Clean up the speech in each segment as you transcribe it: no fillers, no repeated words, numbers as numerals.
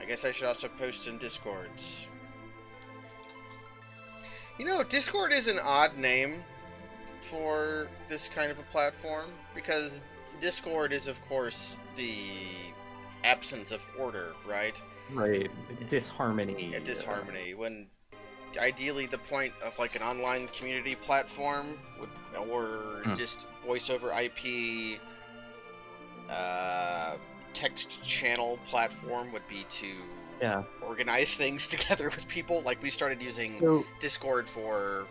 guess I should also post in Discords. You know, Discord is an odd name for this kind of a platform, because Discord is, of course, the absence of order, right? Right. Disharmony. Yeah, disharmony. When ideally the point of like an online community platform would, or just voice over IP text channel platform would be to organize things together with people. Like we started using Discord for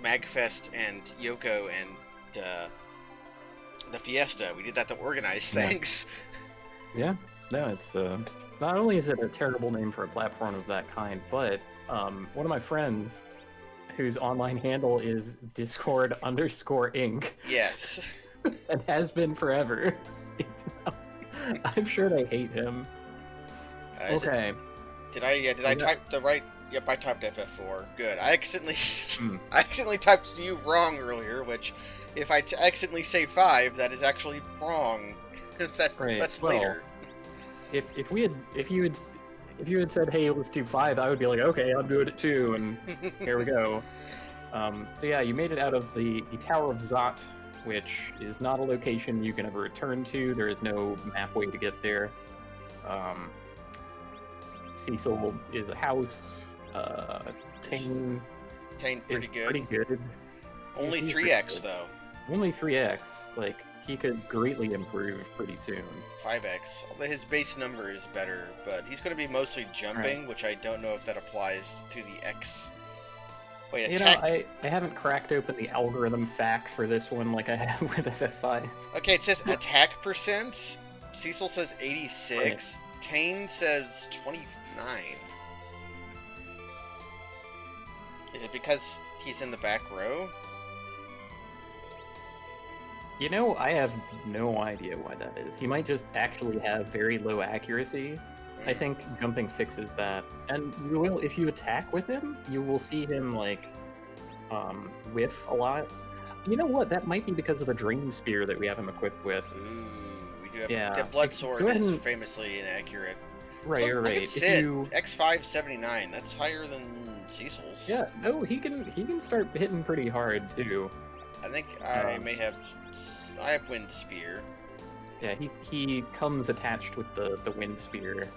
Magfest and Yoko and the Fiesta. We did that to organize things. Yeah. No, it's not only is it a terrible name for a platform of that kind, but one of my friends whose online handle is Discord_Inc. Yes. And has been forever. I'm sure they hate him. Okay. Did I type the right? Yep, I typed ff4. Good. I accidentally typed you wrong earlier, which if I accidentally say 5, that is actually wrong. That's later. If you had said, hey, let's do 5, I would be like, okay, I'm doing it too, and here we go. So yeah, you made it out of the Tower of Zot, which is not a location you can ever return to. There is no map way to get there. Cecil is a house. Tane pretty good. Only 3x though. Only 3x. Like, he could greatly improve pretty soon. 5x. Although his base number is better, but he's going to be mostly jumping, which I don't know if that applies to the X. Wait, attack... I haven't cracked open the algorithm fact for this one like I have with FF5. Okay, it says attack percent. Cecil says 86. Right. Tane says 29. Is it because he's in the back row? You know, I have no idea why that is. He might just actually have very low accuracy. I think jumping fixes that. And you will, if you attack with him, you will see him, like, whiff a lot. You know what? That might be because of the Drain Spear that we have him equipped with. Ooh, we do have... The Blood Sword is famously inaccurate. Right, so, right. Sid, X579, that's higher than Cecil's. Yeah, no, he can start hitting pretty hard, too. I think I may have... I have Wind Spear. Yeah, he comes attached with the Wind Spear.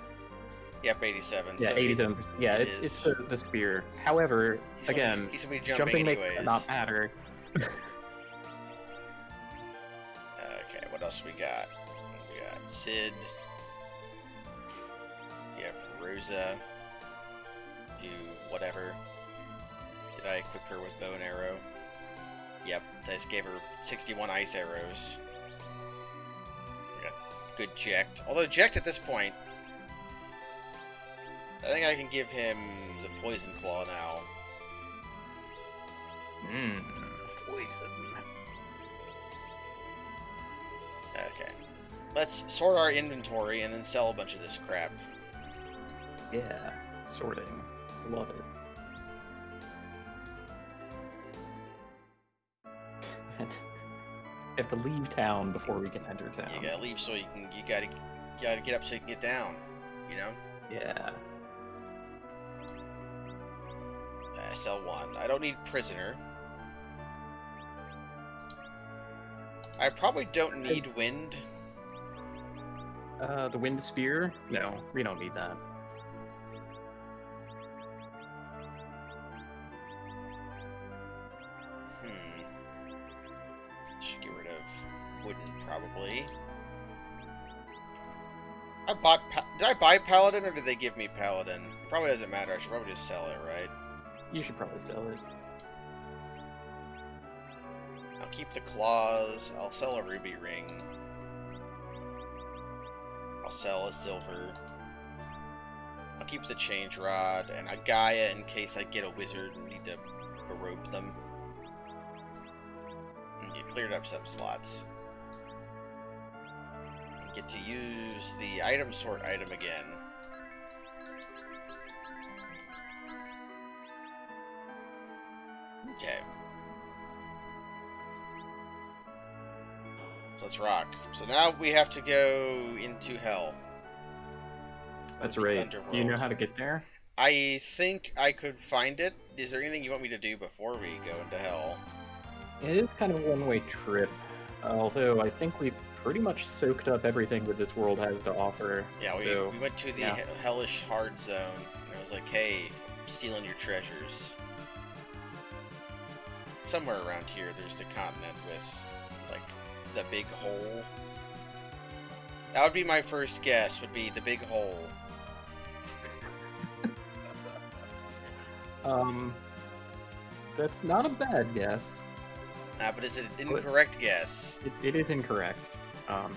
Yep, 87. Yeah, so 87. Yeah, it's the spear. However, he's gonna be jumping anyways. Makes not matter. Okay, what else we got? We got Sid. You have Rosa. Do whatever. Did I equip her with bow and arrow? Yep, I just gave her 61 ice arrows. We got good Jekt. Although Jekt at this point, I think I can give him the Poison Claw now. Poison. Okay. Let's sort our inventory and then sell a bunch of this crap. Yeah, sorting. Love it. You have to leave town before we can enter town. You gotta leave so you gotta get up so you can get down, you know? Yeah. Sell 1. I don't need Prisoner. I probably don't need Wind. The Wind Spear? No, we don't need that. Should get rid of Wooden, probably. Did I buy Paladin, or did they give me Paladin? It probably doesn't matter. I should probably just sell it, right? You should probably sell it. I'll keep the claws. I'll sell a ruby ring. I'll sell a silver. I'll keep the change rod and a Gaia in case I get a wizard and need to rope them. And you cleared up some slots. You get to use the item sort item again. Okay. So let's rock. So now we have to go into hell. That's the right. underworld. Do you know how to get there? I think I could find it. Is there anything you want me to do before we go into hell? It is kind of a one-way trip, although I think we've pretty much soaked up everything that this world has to offer. Yeah, we went to the hellish hard zone, and I was like, hey, stealing your treasures. Somewhere around here, there's the continent with, like, the big hole. That would be my first guess, would be the big hole. That's not a bad guess. But is it an incorrect guess? It is incorrect.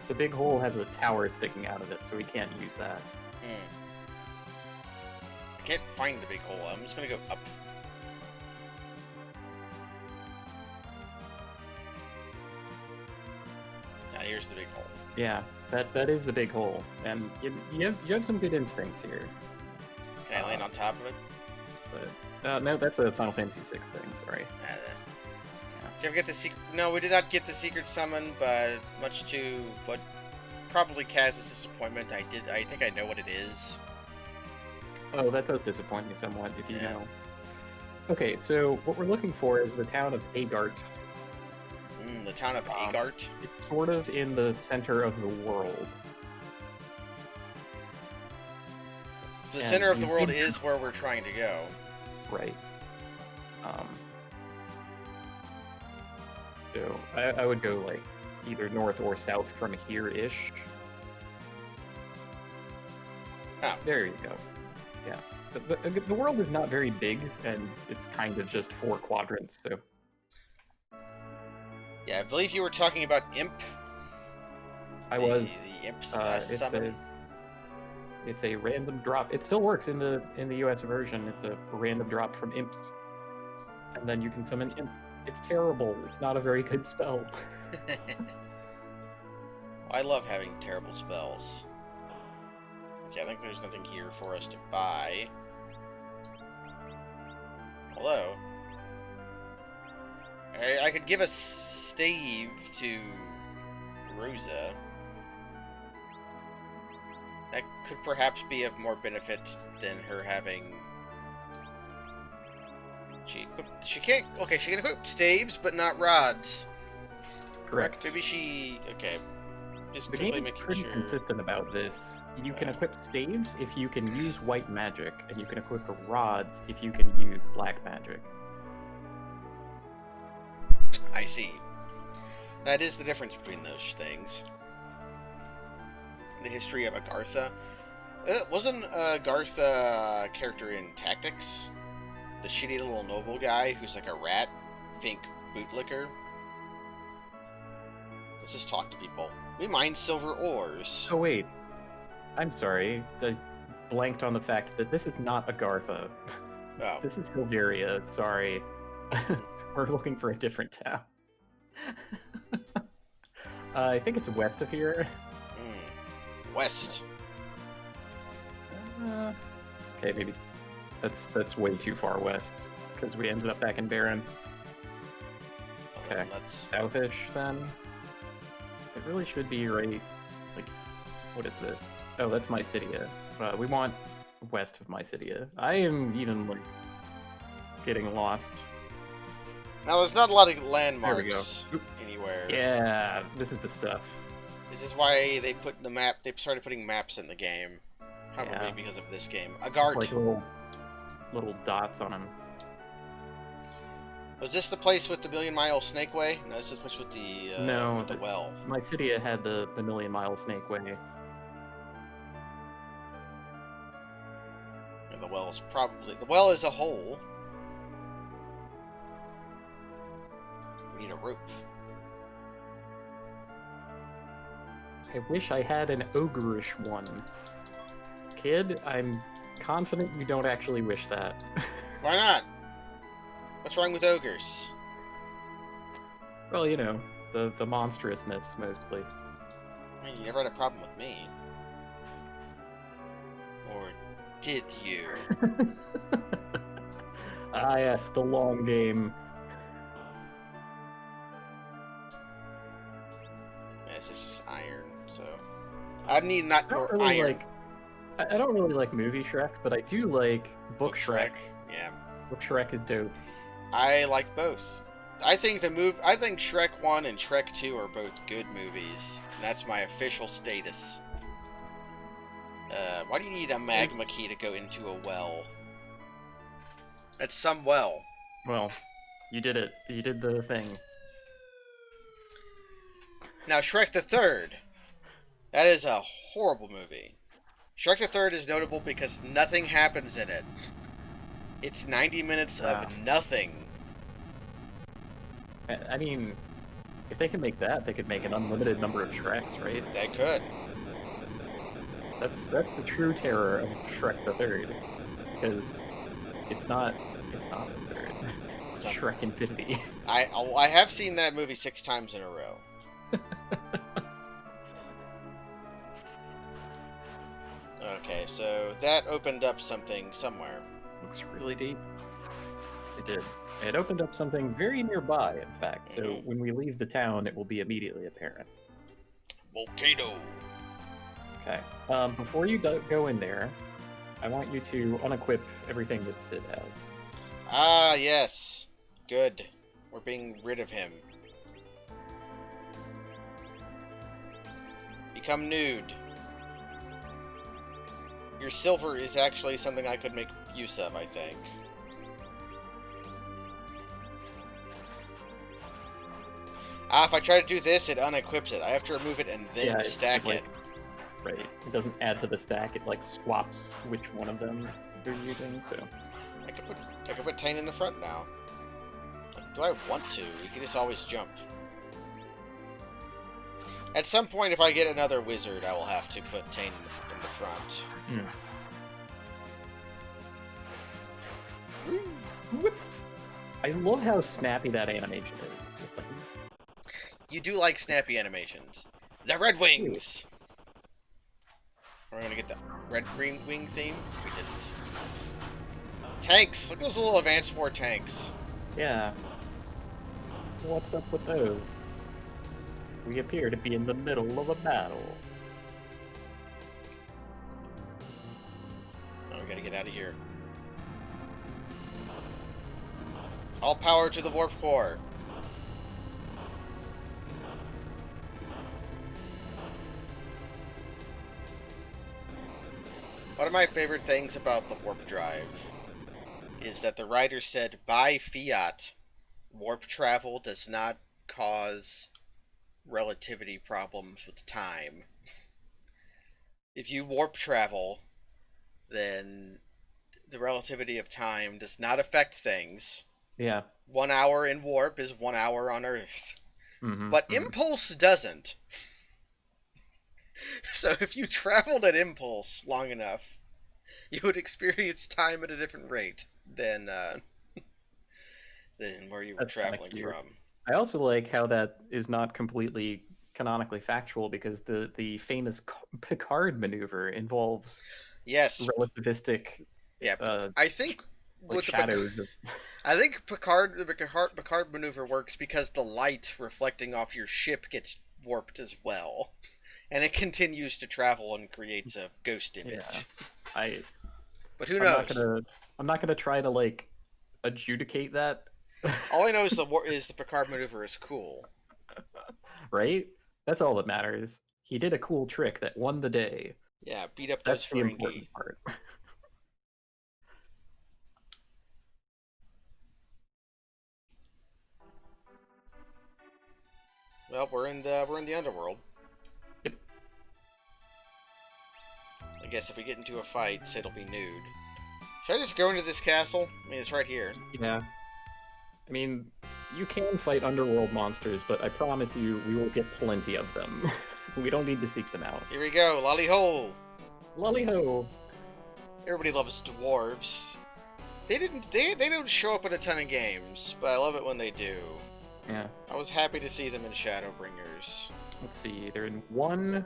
The big hole has a tower sticking out of it, so we can't use that. I can't find the big hole. I'm just gonna go up. Now here's the big hole. Yeah, that is the big hole, and you have some good instincts here. Can I land on top of it? But no, that's a Final Fantasy VI thing. Sorry. Did you ever get the secret? No, we did not get the secret summon, but much to what probably Kaz's disappointment, I think I know what it is. Oh, that does disappoint me somewhat, if you know. Okay, so what we're looking for is the town of Agart. The town of Agart? It's sort of in the center of the world. The center of the world is where we're trying to go. Right. So I would go like either north or south from here-ish. Oh. There you go. Yeah. The world is not very big, and it's kind of just 4 quadrants, so... Yeah, I believe you were talking about Imp. I was. The Imp's summon. It's a random drop. It still works in the US version. It's a random drop from Imps. And then you can summon Imp. It's terrible. It's not a very good spell. I love having terrible spells. Okay, I think there's nothing here for us to buy. Hello. I could give a stave to Rosa. That could perhaps be of more benefit than her having... She can't... Okay, she can equip staves, but not rods. Correct. Maybe she... Okay. Just the quickly game is making pretty sure... consistent about this. You can equip staves if you can use white magic, and you can equip rods if you can use black magic. I see. That is the difference between those things. The history of Agartha. Wasn't Agartha a character in Tactics? The shitty little noble guy who's like a rat, Fink bootlicker. Let's just talk to people. We mine silver ores. Oh wait, I'm sorry. I blanked on the fact that this is not Agartha. Oh. This is Hilveria. Sorry. We're looking for a different town. I think it's west of here. West. Okay, maybe that's way too far west because we ended up back in Baron. Okay, southish then. It really should be right. Like, what is this? Oh, that's Mysidia. We want west of Mysidia. I am even like getting lost. Now, there's not a lot of landmarks anywhere. Yeah, this is the stuff. This is why they put the map. They started putting maps in the game, probably because of this game. Agart. Like little dots on them. Was this the place with the million-mile snakeway? No, this is the place with the with the well. Mysidia had the million-mile snakeway. And the well is probably the well is a hole. We need a rope. I wish I had an ogreish one. Kid, I'm confident you don't actually wish that. Why not? What's wrong with ogres? Well, you know, the monstrousness, mostly. I mean, you never had a problem with me. Or did you? Ah, yes, the long game. Yes, this is iron, so... I need not more really iron. I don't really like movie Shrek, but I do like book Shrek. Yeah. Book Shrek is dope. I like both. I think I think Shrek 1 and Shrek 2 are both good movies. And that's my official status. Why do you need a magma key to go into a well? It's some well. Well, you did it. You did the thing. Now, Shrek the Third. That is a horrible movie. Shrek the Third is notable because nothing happens in it. It's 90 minutes of nothing. I mean, if they can make that, they could make an unlimited number of Shreks, right? They could. That's the true terror of Shrek the Third, because it's not the third. It's Shrek Infinity. I have seen that movie 6 times in a row. Okay, so that opened up something somewhere. Looks really deep. It did. It opened up something very nearby, in fact. So when we leave the town, it will be immediately apparent. Volcano. Okay. Before you go in there, I want you to unequip everything that Sid has. Ah, yes. Good. We're being rid of him. Become nude. Your silver is actually something I could make use of, I think. Ah, if I try to do this, it unequips it. I have to remove it and then stack it. Right. It doesn't add to the stack. It, like, swaps which one of them you're using, so... I could put Tane in the front now. Do I want to? You can just always jump. At some point, if I get another wizard, I will have to put Tane in the front. I love how snappy that animation is. Just like... You do like snappy animations. The Red Wings! We're gonna get the red-green wing theme? We didn't. Tanks! Look at those little advanced war tanks. Yeah. What's up with those? We appear to be in the middle of a battle. Oh, we gotta get out of here. All power to the warp core. One of my favorite things about the warp drive is that the writer said, by fiat, warp travel does not cause relativity problems with time. If you warp travel, then the relativity of time does not affect things. Yeah. 1 hour in warp is 1 hour on Earth. But impulse doesn't. So if you traveled at impulse long enough, you would experience time at a different rate than where you were traveling from. I also like how that is not completely canonically factual, because the famous Picard maneuver involves relativistic. Yeah, I think like with shadows. I think the Picard maneuver works because the light reflecting off your ship gets warped as well, and it continues to travel and creates a ghost image. Yeah, but who knows? I'm not gonna try to like adjudicate that. All I know is the Picard maneuver is cool. Right? That's all that matters. He did a cool trick that won the day. Yeah, beat up those Ferengi. The important part. Well, we're in the underworld. Yep. I guess if we get into a fight, Sid will be nude. Should I just go into this castle? I mean, it's right here. Yeah. I mean, you can fight underworld monsters, but I promise you, we will get plenty of them. We don't need to seek them out. Here we go, lolly-ho! Lolly-ho! Everybody loves dwarves. They don't show up in a ton of games, but I love it when they do. Yeah. I was happy to see them in Shadowbringers. Let's see, they're in 1,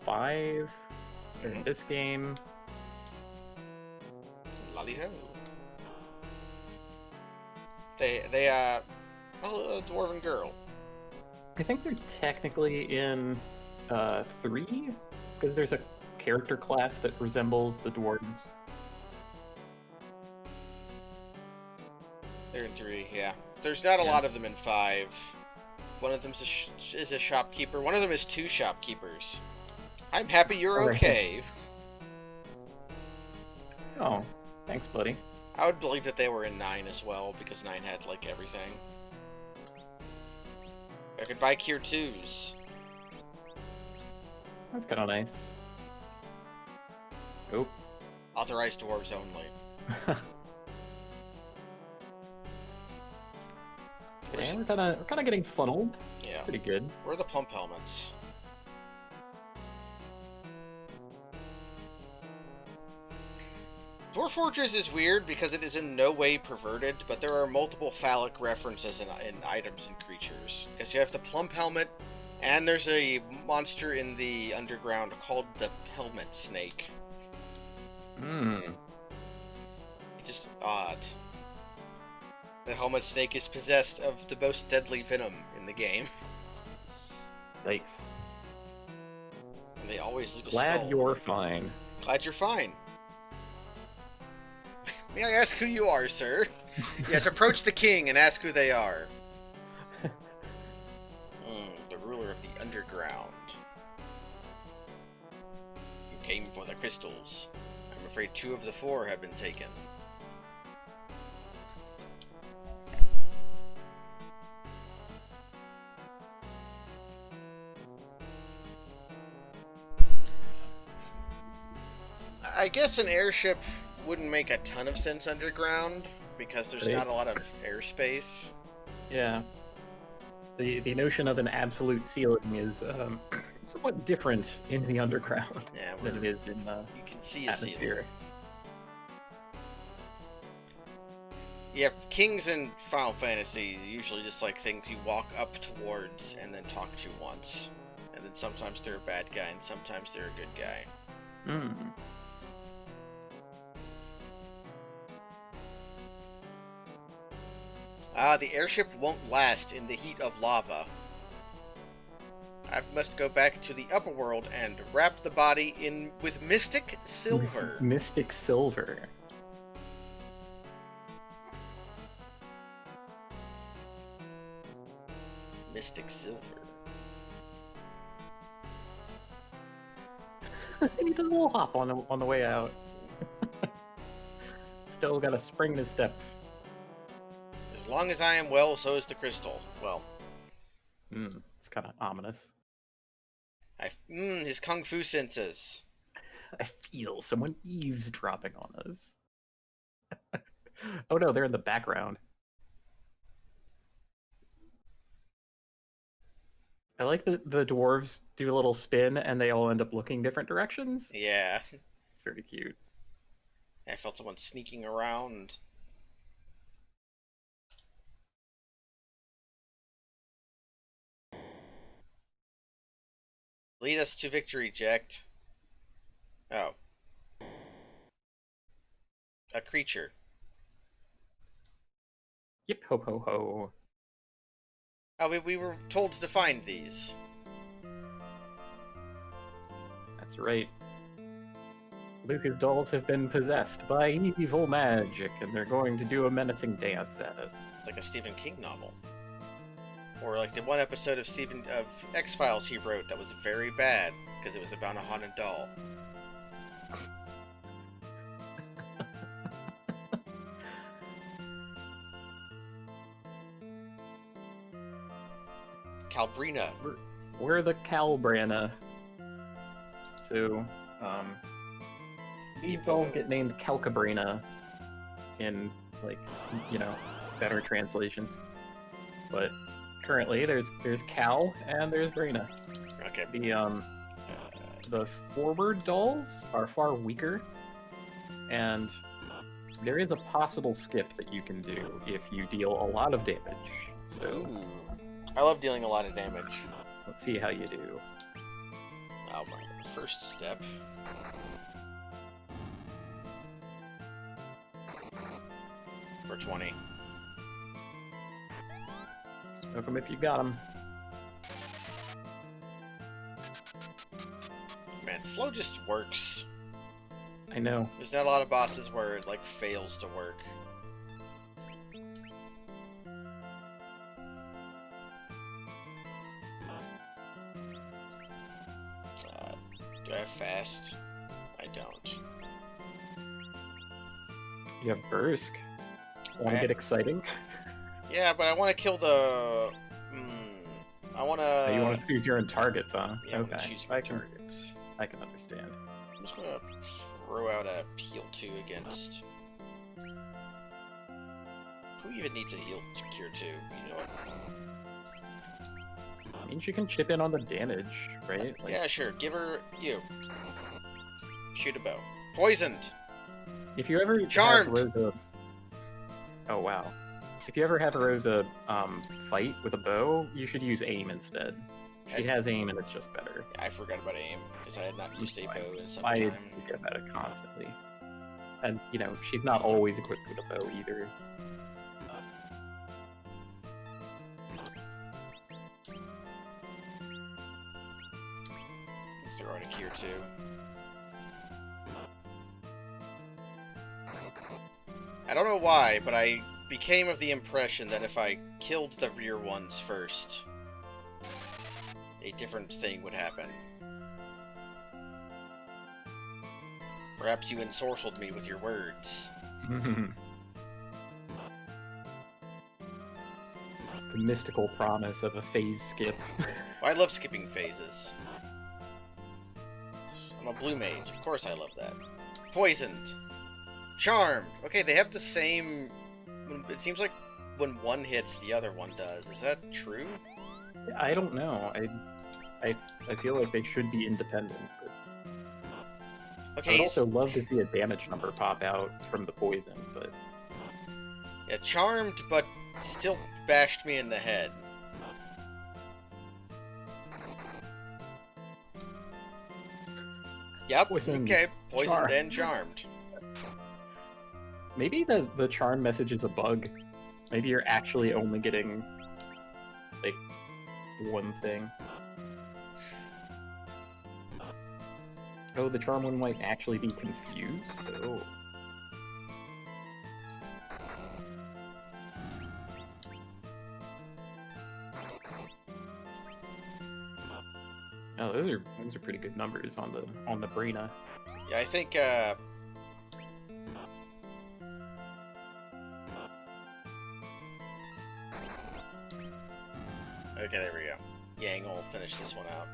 5, they're in this game. Lolly-ho. They a dwarven girl. I think they're technically in 3, because there's a character class that resembles the dwarves. They're in 3, yeah. There's not a Yeah. lot of them in 5. One of them is a shopkeeper. One of them is 2 shopkeepers. I'm happy you're Alright. okay. Oh, thanks, buddy. I would believe that they were in 9 as well, because 9 had, like, everything. I could buy Kier 2s. That's kind of nice. Oh. Authorized dwarves only. Yeah, we're kind of getting funneled. Yeah. It's pretty good. Where are the pump helmets? Dwarf Fortress is weird because it is in no way perverted, but there are multiple phallic references in items and creatures. Because you have the plump helmet, and there's a monster in the underground called the helmet snake. Hmm. It's just odd. The helmet snake is possessed of the most deadly venom in the game. Thanks. And they always leave a skull. Glad you're fine. Glad you're fine. May I ask who you are, sir? Yes, approach the king and ask who they are. The ruler of the underground. You came for the crystals. I'm afraid 2 of the 4 have been taken. I guess an airship wouldn't make a ton of sense underground, because there's not a lot of airspace. Yeah. The notion of an absolute ceiling is somewhat different in the underground than it is in the you can see a atmosphere. ceiling. Yeah, kings in Final Fantasy usually just like things you walk up towards and then talk to once. And then sometimes they're a bad guy and sometimes they're a good guy. Hmm. The airship won't last in the heat of lava. I must go back to the upper world and wrap the body in with mystic silver. Mystic silver. Mystic silver. He does a little hop on the way out. Still got a spring in his step. As long as I am well, so is the crystal. Well. It's kind of ominous. His kung fu senses. I feel someone eavesdropping on us. Oh no, they're in the background. I like that the dwarves do a little spin and they all end up looking different directions. Yeah. It's very cute. I felt someone sneaking around. Lead us to victory, Jack. Oh. A creature. Yip ho ho ho. Oh, we were told to find these. That's right. Lucas dolls have been possessed by evil magic, and they're going to do a menacing dance at us. Like a Stephen King novel. Or like the one episode of X-Files he wrote that was very bad, because it was about a haunted doll. Calbrina. We're the Calbrana. So, these dolls get named Calcabrina in, like, better translations. But currently, there's Cal and there's Brina. Okay. The forward dolls are far weaker, and there is a possible skip that you can do if you deal a lot of damage. So, ooh. I love dealing a lot of damage. Let's see how you do. Oh, my first step. For 20. Smoke them if you got them. Man, slow just works. I know. There's not a lot of bosses where it, like, fails to work. Do I have fast? I don't. You have Bursk. Want to get exciting? Yeah, but I want to kill the... I want to... You want to choose your own targets, huh? Yeah, I'm going to choose my targets. I can understand. I'm just going to throw out a heal 2 against... Who even needs a heal cure 2? You know what? I mean, she can chip in on the damage, right? Like... Yeah, sure. Give her... You. Shoot a bow. Poisoned! If you ever Charmed! have Rosa... Oh, wow. If you ever have Rosa fight with a bow, you should use aim instead. She has aim and it's just better. Yeah, I forgot about aim, because I had not used a bow in some I time. forget about it constantly. And, you know, she's not always equipped with a bow either. Let's throw out a cure 2. I don't know why, but I became of the impression that if I killed the rear ones first, a different thing would happen. Perhaps you ensorcelled me with your words. The mystical promise of a phase skip. Well, I love skipping phases. I'm a blue mage. Of course I love that. Poisoned. Charmed. Okay, they have the same... It seems like when one hits, the other one does. Is that true? I don't know. I feel like they should be independent. But... Okay, I would also love to see a damage number pop out from the poison, but... Yeah, charmed, but still bashed me in the head. Yep, Poisoned, okay. Poisoned charmed. and charmed. Maybe the charm message is a bug. Maybe you're actually only getting, like, one thing. Oh, the charm one might actually be confused? Oh. Oh, those are pretty good numbers on the Brina. Yeah, I think, okay, there we go. Yang will finish this one out.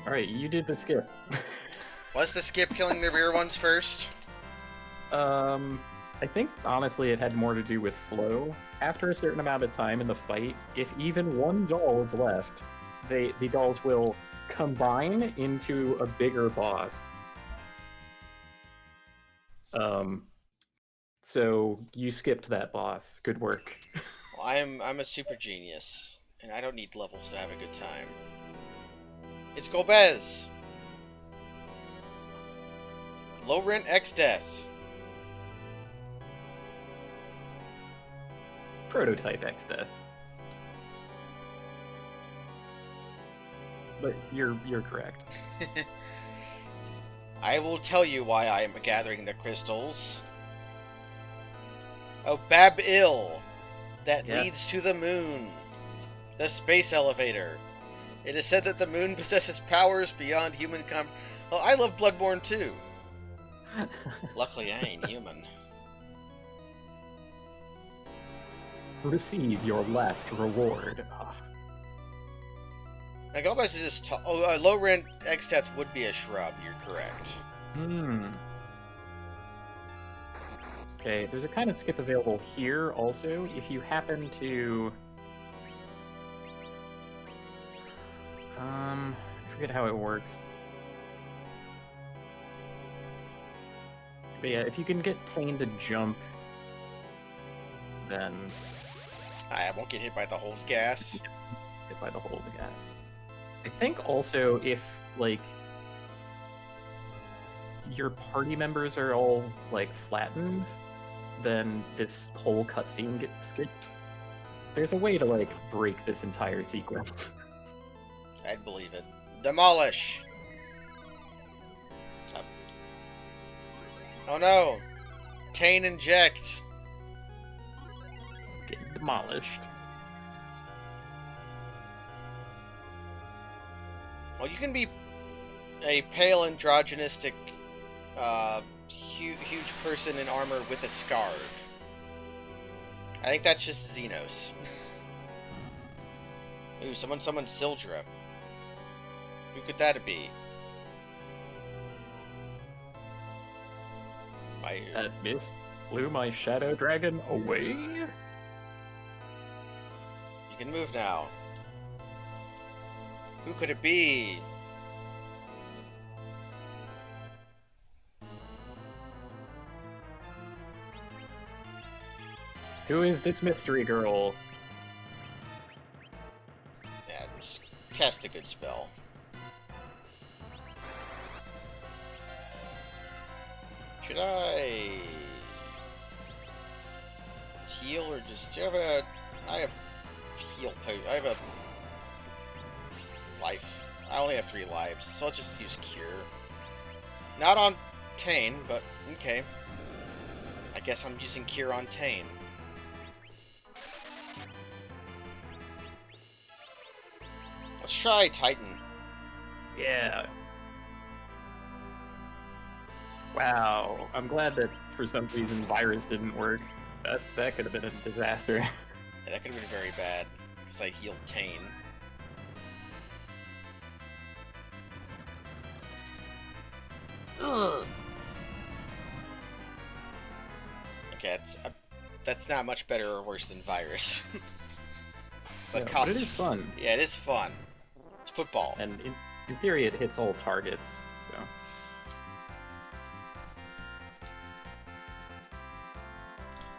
Alright, you did the skip. Was the skip killing the rear ones first? I think, honestly, it had more to do with slow. After a certain amount of time in the fight, if even one doll is left, the dolls will combine into a bigger boss. So you skipped that boss. Good work. Well, I'm a super genius, and I don't need levels to have a good time. It's Golbez! Low rent X Death. Prototype X Death. But you're correct. I will tell you why I am gathering the crystals. Oh, Bab-Il! That leads to the moon. The space elevator. It is said that the moon possesses powers beyond human Well, I love Bloodborne too. Luckily, I ain't human. Receive your last reward. Now, Golbez is just low rent X Death would be a shrub, you're correct. Okay, there's a kind of skip available here also. If you happen to... I forget how it works. But yeah, if you can get Tane to jump, then... I won't get hit by the hold gas. Hit by the hold gas. I think also if, like, your party members are all, like, flattened, then this whole cutscene gets skipped. There's a way to, like, break this entire sequence. I'd believe it. Demolish! Oh no! Tane inject! Getting demolished. Well, you can be a pale androgynistic, huge person in armor with a scarf. I think that's just Xenos. Ooh, someone summoned Sildra. Who could that be? That mist blew my shadow dragon away. You can move now. Who could it be? Who is this mystery girl? Yeah, just cast a good spell. Should I heal or just I have heal potion. I have a life. I only have 3 lives, so let's just use cure. Not on Tane, but okay. I guess I'm using cure on Tane. Let's try Titan. Yeah. Wow. I'm glad that for some reason virus didn't work. That could have been a disaster. Yeah, that could have been very bad, because I healed Tane. Ugh. Okay, that's not much better or worse than virus. But it is fun. Yeah, it is fun. It's football. And in theory, it hits all targets, so...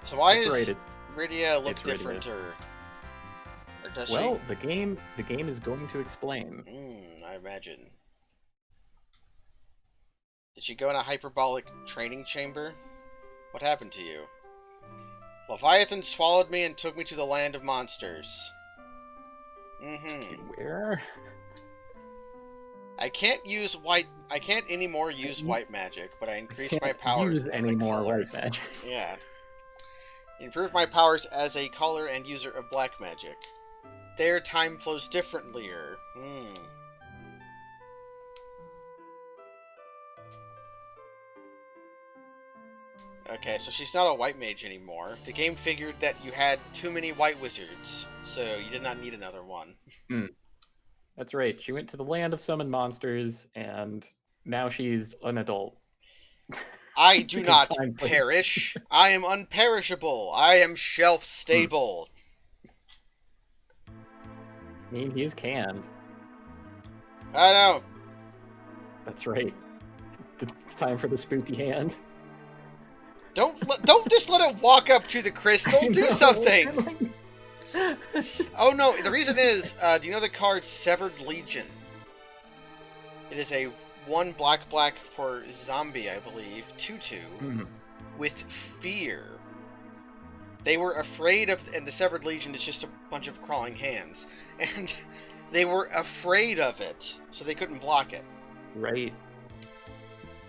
So why does Rydia look different, or does she? Well, the game is going to explain. I imagine. Did she go in a hyperbolic training chamber? What happened to you? Leviathan swallowed me and took me to the land of monsters. Where? I can't anymore use white magic, but I increased my powers as a caller. White magic. Yeah. Improved my powers as a caller and user of black magic. Their time flows differently. Okay, so she's not a white mage anymore. The game figured that you had too many white wizards, so you did not need another one. That's right. She went to the land of summoned monsters, and now she's an adult. I do not perish. I am unperishable. I am shelf stable. I mean, he is canned. I know. That's right. It's time for the spooky hand. Don't just let it walk up to the crystal. Do something. Oh no! The reason is, do you know the card Severed Legion? It is a 1 black for zombie, I believe, 2/2, with fear. They were afraid of, and the Severed Legion is just a bunch of crawling hands, and they were afraid of it, so they couldn't block it. Right.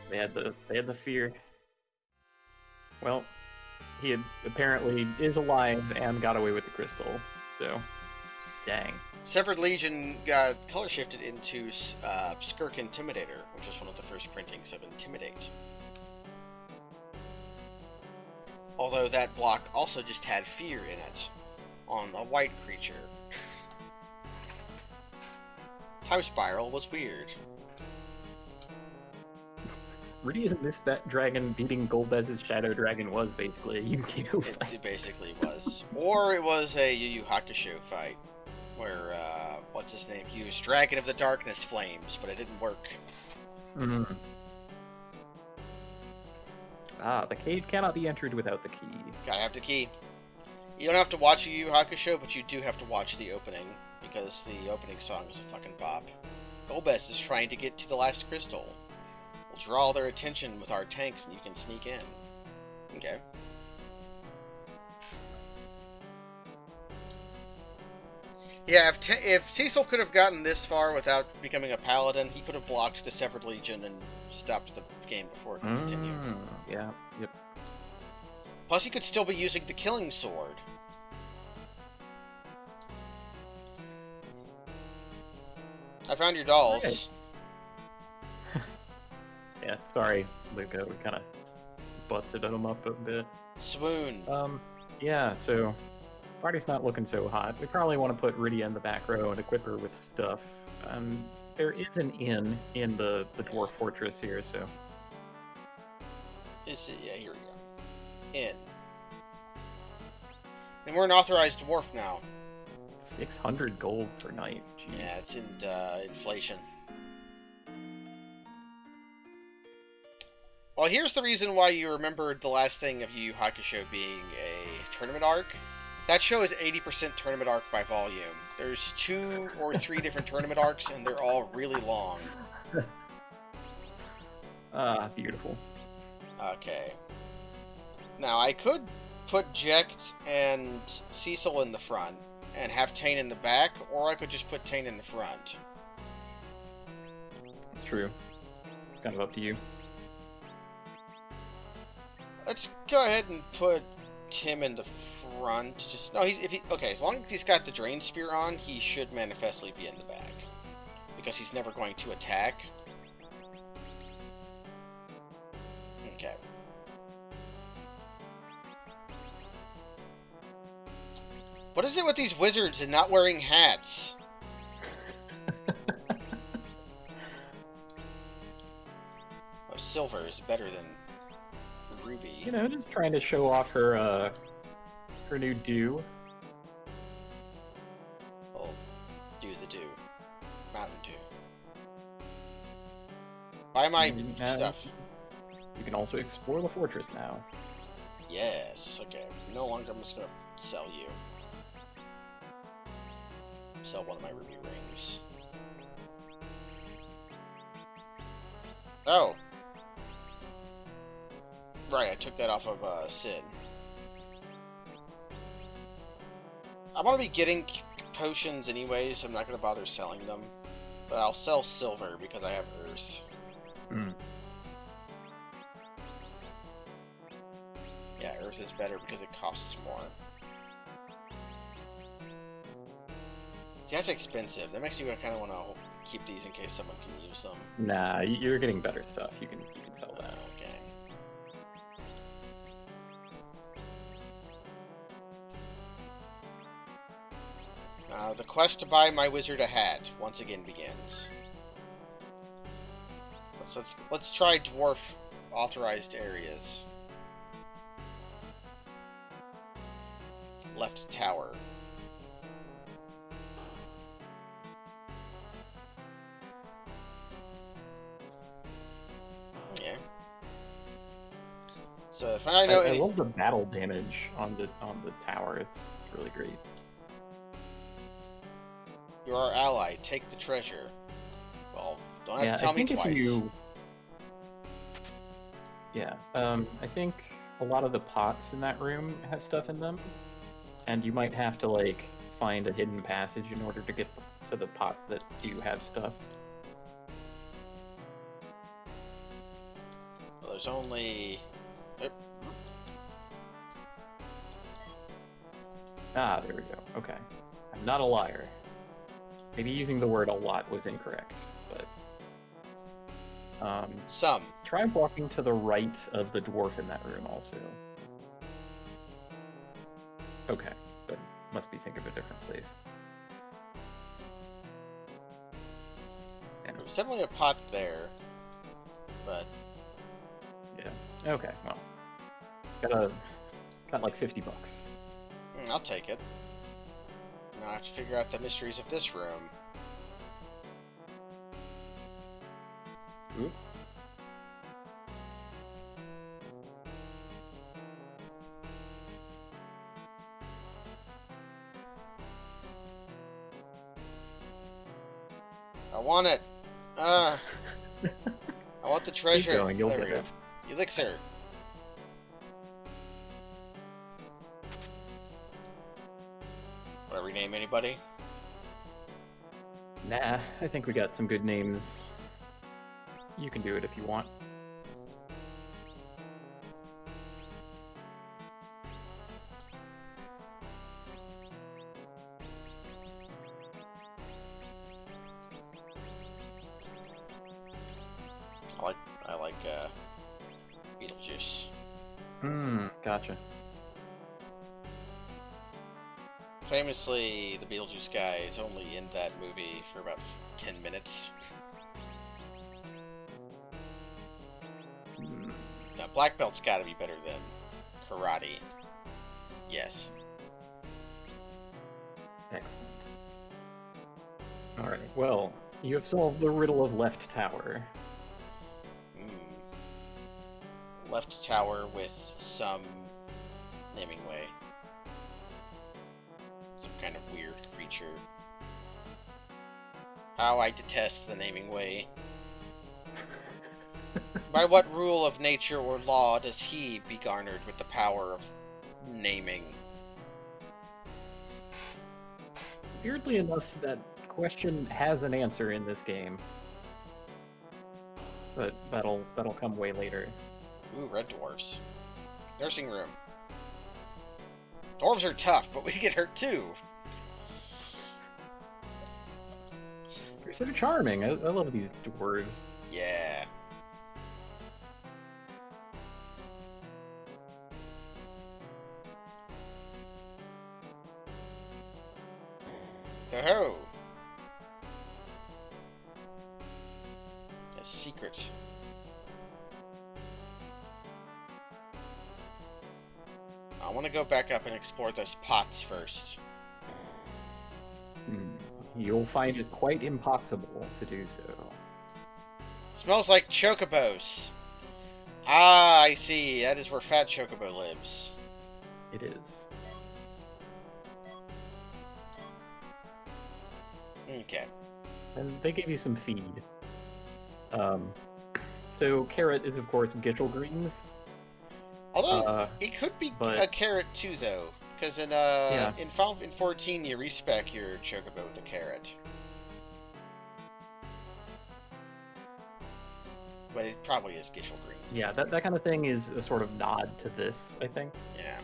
They had the fear. Well, he apparently is alive and got away with the crystal, so dang. Severed Legion got color shifted into Skirk Intimidator, which was one of the first printings of Intimidate. Although that block also just had fear in it, on a white creature. Time Spiral was weird. Really isn't this that dragon beating Golbez's Shadow Dragon was basically a Yu-Gi-Oh fight? It basically was. Or it was a Yu Yu Hakusho fight, where, what's his name, used Dragon of the Darkness Flames, but it didn't work. The cave cannot be entered without the key. Gotta have the key. You don't have to watch Yu Yu Hakusho, but you do have to watch the opening, because the opening song is a fucking bop. Golbez is trying to get to the last crystal. We'll draw their attention with our tanks and you can sneak in. Okay. Yeah, if Cecil could have gotten this far without becoming a paladin, he could have blocked the Severed Legion and stopped the game before it continued. Yeah, yep. Plus, he could still be using the Killing Sword. I found your dolls. Right. Yeah, sorry, Luca. We kind of busted them up a bit. Swoon. Yeah, so party's not looking so hot. We probably want to put Rydia in the back row and equip her with stuff. There is an inn in the dwarf fortress here, so. Is it? Yeah, here we go. In. And we're an authorized dwarf now. 600 gold per night. Jeez. Yeah, it's in inflation. Well, here's the reason why you remembered the last thing of Yu Yu Hakusho being a tournament arc. That show is 80% tournament arc by volume. There's 2 or 3 different tournament arcs, and they're all really long. Beautiful. Okay. Now, I could put Jecht and Cecil in the front, and have Tane in the back, or I could just put Tane in the front. It's true. It's kind of up to you. Let's go ahead and put him in the front. Just no, okay. As long as he's got the Drain Spear on, he should manifestly be in the back, because he's never going to attack. Okay. What is it with these wizards and not wearing hats? Oh, silver is better than ruby. You know, just trying to show off her new do. Oh, do the do. Mountain Dew. Buy my stuff. You can also explore the fortress now. Yes, okay. No longer I'm just gonna sell you. Sell one of my ruby rings. Oh! Right, I took that off of Sid. I'm gonna be getting potions anyways, so I'm not gonna bother selling them. But I'll sell silver because I have earth. Yeah, earth is better because it costs more. See, that's expensive. That makes me kind of want to keep these in case someone can use them. Nah, you're getting better stuff. You can sell that. Okay. The quest to buy my wizard a hat once again begins. Let's try dwarf authorized areas. Left tower. Yeah. So if I know I love the battle damage on the tower. It's really great. You're our ally. Take the treasure. Well, don't have to tell me twice. I think a lot of the pots in that room have stuff in them, and you might have to like find a hidden passage in order to get to the pots that do have stuff. Well, there's only... Ah, there we go. Okay. I'm not a liar. Maybe using the word a lot was incorrect, but... Some. Try walking to the right of the dwarf in that room also. Okay, but must be thinking of a different place. There's definitely a pot there, but... Yeah, okay, well. Got like 50 bucks. I'll take it. Now I have to figure out the mysteries of this room. Oop. I want it! I want the treasure. Keep going, you'll there get we go. it. Elixir. Would I rename anybody? Nah, I think we got some good names. You can do it if you want. I like Beetlejuice. Gotcha. Famously, the Beetlejuice guy is only in that movie for about 10 minutes. Now, Black Belt's gotta be better than Karate. Yes. Excellent. Alright, well, you have solved the riddle of Left Tower. Left Tower with some naming way. Some kind of weird creature. How I detest the naming way. By what rule of nature or law does he be garnered with the power of naming? Weirdly enough, that question has an answer in this game. But that'll come way later. Ooh, red dwarves. Nursing room. Dwarves are tough, but we get hurt too. They're so charming. I love these dwarves. Yeah. Oh. A secret. I want to go back up and explore those pots first. You'll find it quite impossible to do so. Smells like chocobos. Ah, I see. That is where Fat Chocobo lives. It is. Okay. And they give you some feed. So carrot is of course Gitchel greens. Although it could be a carrot too, though, because in in 14 you respec your chocobo with a carrot. But it probably is Gitchel green. Yeah, that kind of thing is a sort of nod to this, I think. Yeah.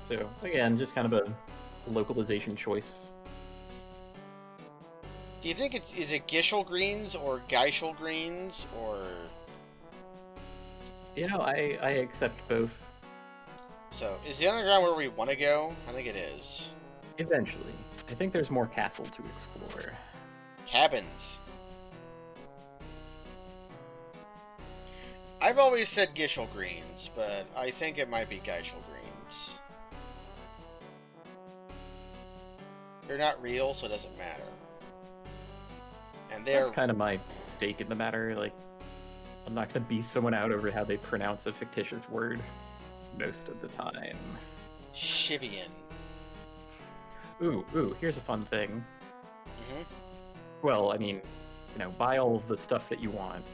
So again, just kind of a localization choice. Do you think is it Gitchel greens or Geischel greens or? You know, I accept both. So, is the underground where we want to go? I think it is. Eventually. I think there's more castle to explore. Cabins. I've always said Gitchel greens, but I think it might be Geischel greens. They're not real, so it doesn't matter. And they're... That's kind of my stake in the matter. Like, I'm not going to beat someone out over how they pronounce a fictitious word most of the time. Shivian. Ooh, here's a fun thing. Mm-hmm. Well, I mean, you know, buy all of the stuff that you want.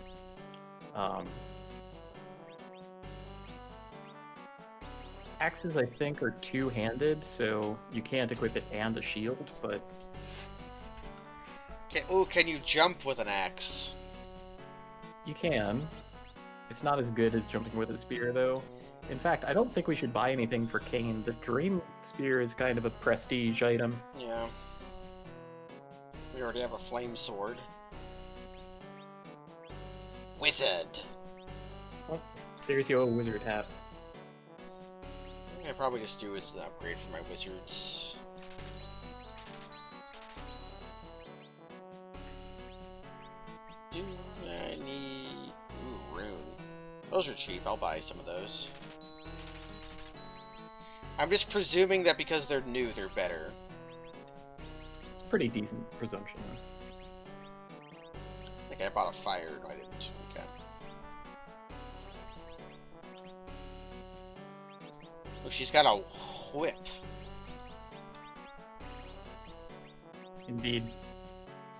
Axes, I think, are two-handed, so you can't equip it and a shield, but... Can you jump with an axe? You can. It's not as good as jumping with a spear, though. In fact, I don't think we should buy anything for Kane. The Dream Spear is kind of a prestige item. Yeah. We already have a flame sword. Wizard! Well, there's your wizard hat. I think I probably just do as an upgrade for my wizards. Do I need... Ooh, rune. Those are cheap. I'll buy some of those. I'm just presuming that because they're new, they're better. It's a pretty decent presumption. I think I bought a fire. No, I didn't. Okay. Oh, she's got a whip. Indeed.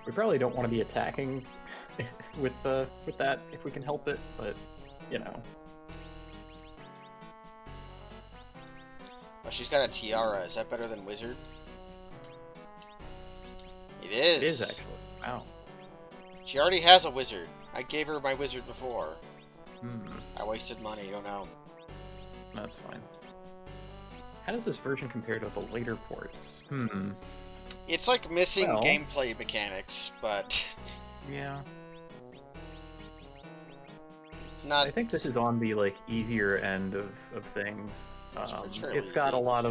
We probably don't want to be attacking with that if we can help it, but you know. Oh, she's got a tiara. Is that better than wizard? It It is. It is actually. Wow. She already has a wizard. I gave her my wizard before. Hmm. I wasted money, oh no. That's fine. How does this version compare to the later ports? Hmm. It's like missing Well- gameplay mechanics, but Yeah. not. I think this is on the like easier end of things. It's fairly It's got a easy. lot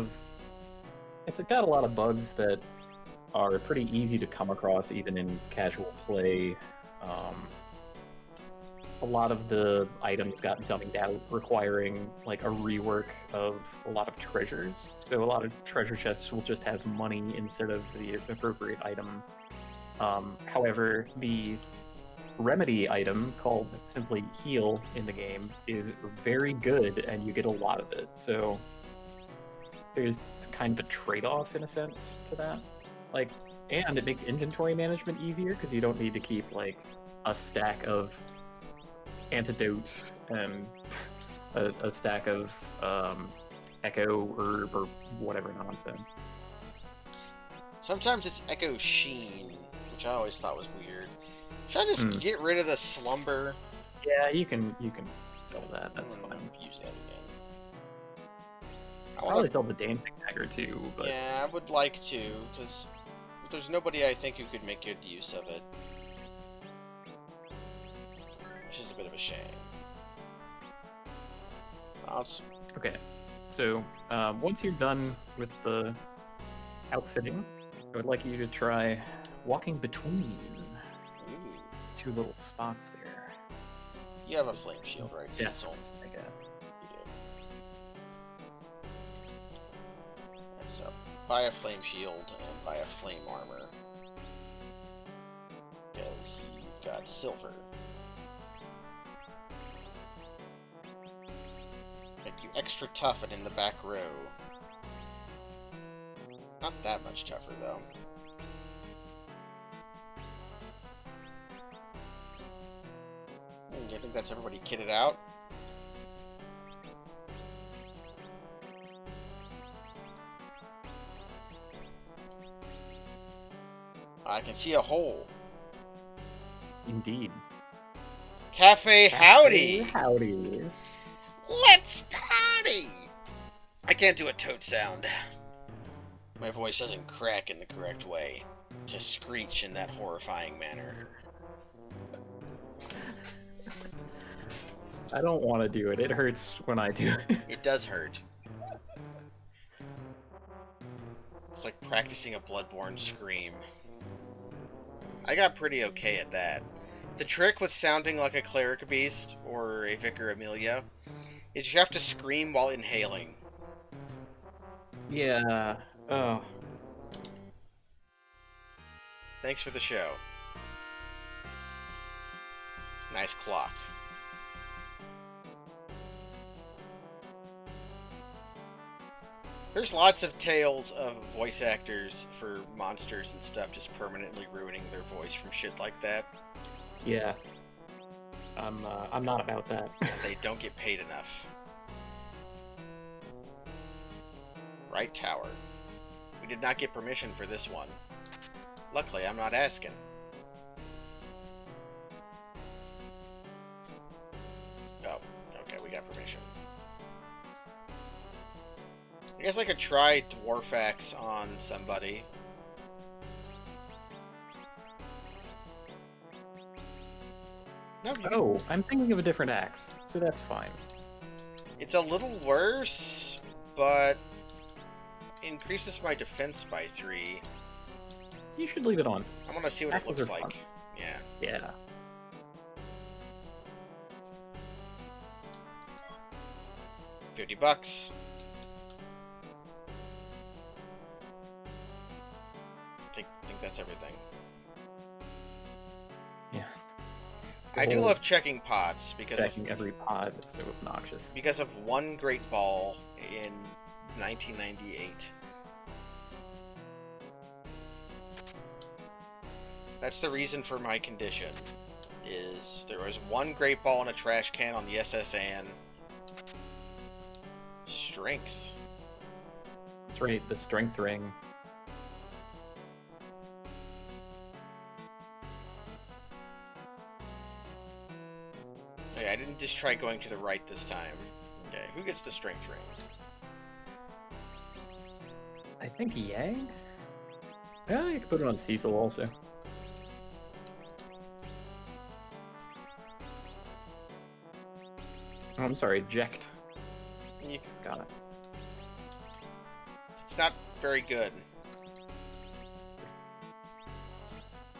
of bugs that are pretty easy to come across even in casual play. A lot of the items got dummied out, requiring like a rework of a lot of treasures. So a lot of treasure chests will just have money instead of the appropriate item. However, the remedy item called simply heal in the game is very good, and you get a lot of it. So there's kind of a trade-off in a sense to that. Like, and it makes inventory management easier because you don't need to keep like a stack of antidote and a stack of echo herb or whatever nonsense. Sometimes it's Echo Sheen, which I always thought was weird. Should I just get rid of the slumber? Yeah, you can sell that. That's I'm fine. gonna use that again. I I'll probably sell the dancing dagger too, but Yeah, I would like to, because there's nobody I think who could make good use of it. Which is a bit of a shame. okay. So once you're done with the outfitting, I would like you to try walking between Ooh. two little spots there. You have a flame shield, right? Yes, Cecil? I guess. You do. Yeah, so, buy a flame shield and buy a flame armor. Because you've got silver. Make you extra tough and in the back row. Not that much tougher, though. You think that's everybody kitted out? I can see a hole. Indeed. Cafe Howdy! Howdy. Let's party! I can't do a toad sound. My voice doesn't crack in the correct way to screech in that horrifying manner. I don't want to do it. It hurts when I do it. It does hurt. It's like practicing a Bloodborne scream. I got pretty okay at that. The trick with sounding like a cleric beast or a Vicar Amelia is you have to scream while inhaling. Yeah. Oh. Thanks for the show. Nice clock. There's lots of tales of voice actors for monsters and stuff just permanently ruining their voice from shit like that. Yeah. I'm not about that. They don't get paid enough. Right tower. We did not get permission for this one. Luckily, I'm not asking. Oh, okay, we got permission. I guess I could try Dwarf Axe on somebody. No, you can... Oh, I'm thinking of a different axe, so that's fine. It's a little worse, but increases my defense by 3. You should leave it on. I want to see what Axes it looks are like. fun. Yeah. Yeah. $50. I think that's everything. Yeah. I do whole love checking pots because Checking every pod is so obnoxious. because of one great ball in 1998. That's the reason for my condition. Is there was one great ball in a trash can on the SS Anne. Strength. That's right, the strength ring. Okay, I didn't just try going to the right this time. Okay, who gets the strength ring? I think Yang? Yeah, you could put it on Cecil also. Oh, I'm sorry, Jekt. Got it. It's not very good.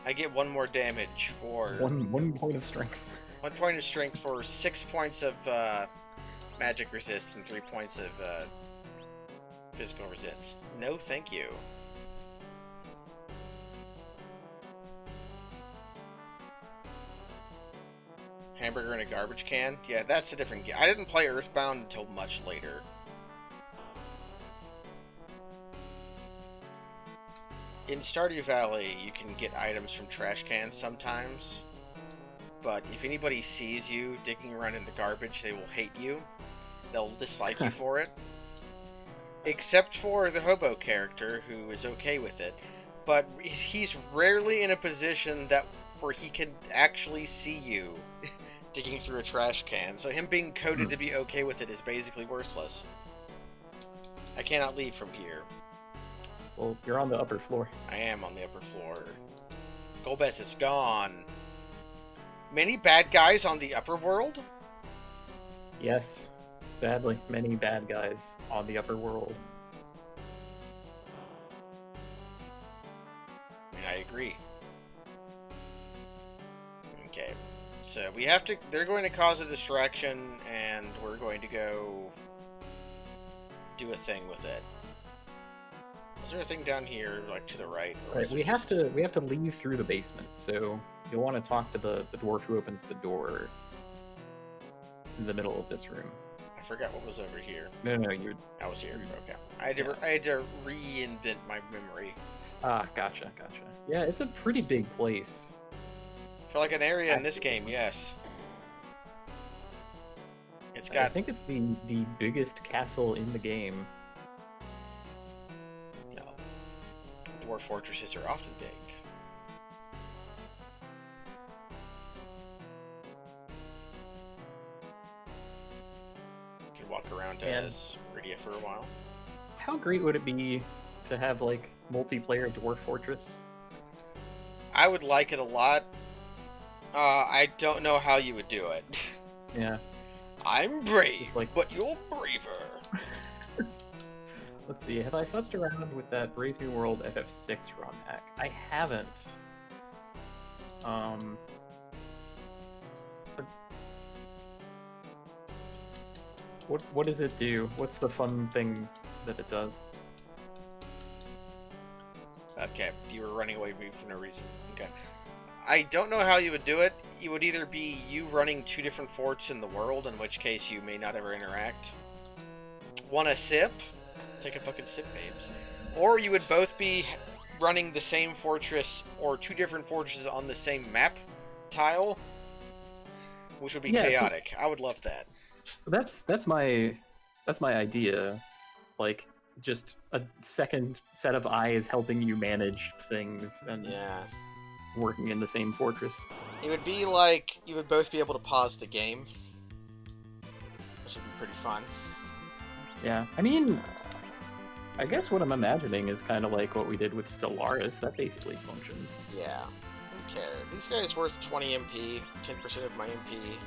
I get 1 more damage for... One point of strength. 1 point of strength for 6 points of magic resist and 3 points of physical resist. No, thank you. Hamburger in a garbage can? Yeah, that's a different game. I didn't play Earthbound until much later. In Stardew Valley, you can get items from trash cans sometimes, but if anybody sees you digging around in the garbage, they will hate you. They'll dislike you for it. Except for the hobo character, who is okay with it. But he's rarely in a position where he can actually see you digging through a trash can, so him being coded to be okay with it is basically worthless. I cannot leave from here. Well, you're on the upper floor. I am on the upper floor. Golbez is gone. Many bad guys on the upper world? Yes. Sadly, many bad guys on the upper world. I agree. Okay. So we have to... They're going to cause a distraction, and we're going to go do a thing with it. Is there a thing down here, like to the right? Right, we have to leave through the basement, so you'll want to talk to the dwarf who opens the door in the middle of this room. I forgot what was over here. No, I was here. Okay. I had to reinvent my memory. Ah, gotcha. Yeah, it's a pretty big place. For like an area in this game, yes. It's got... I think it's the biggest castle in the game. No. Dwarf fortresses are often big. You could walk around as Rydia for a while. How great would it be to have, like, multiplayer Dwarf Fortress? I would like it a lot. I don't know how you would do it. Yeah. I'm brave, but you're braver. Let's see, have I futzed around with that Brave New World FF6 ROM hack? I haven't. What does it do? What's the fun thing that it does? Okay, you were running away from me for no reason. Okay. I don't know how you would do it. It would either be you running 2 different forts in the world, in which case you may not ever interact. Want a sip? Take a fucking sip, babes. Or you would both be running the same fortress, or 2 different fortresses on the same map tile, which would be chaotic. I would love that. That's my idea. Like, just a second set of eyes helping you manage things and working in the same fortress. It would be like you would both be able to pause the game, which would be pretty fun. Yeah, I mean, I guess what I'm imagining is kind of like what we did with Stellaris. That basically functioned. Yeah. Okay. These guys worth 20 MP, 10% of my MP.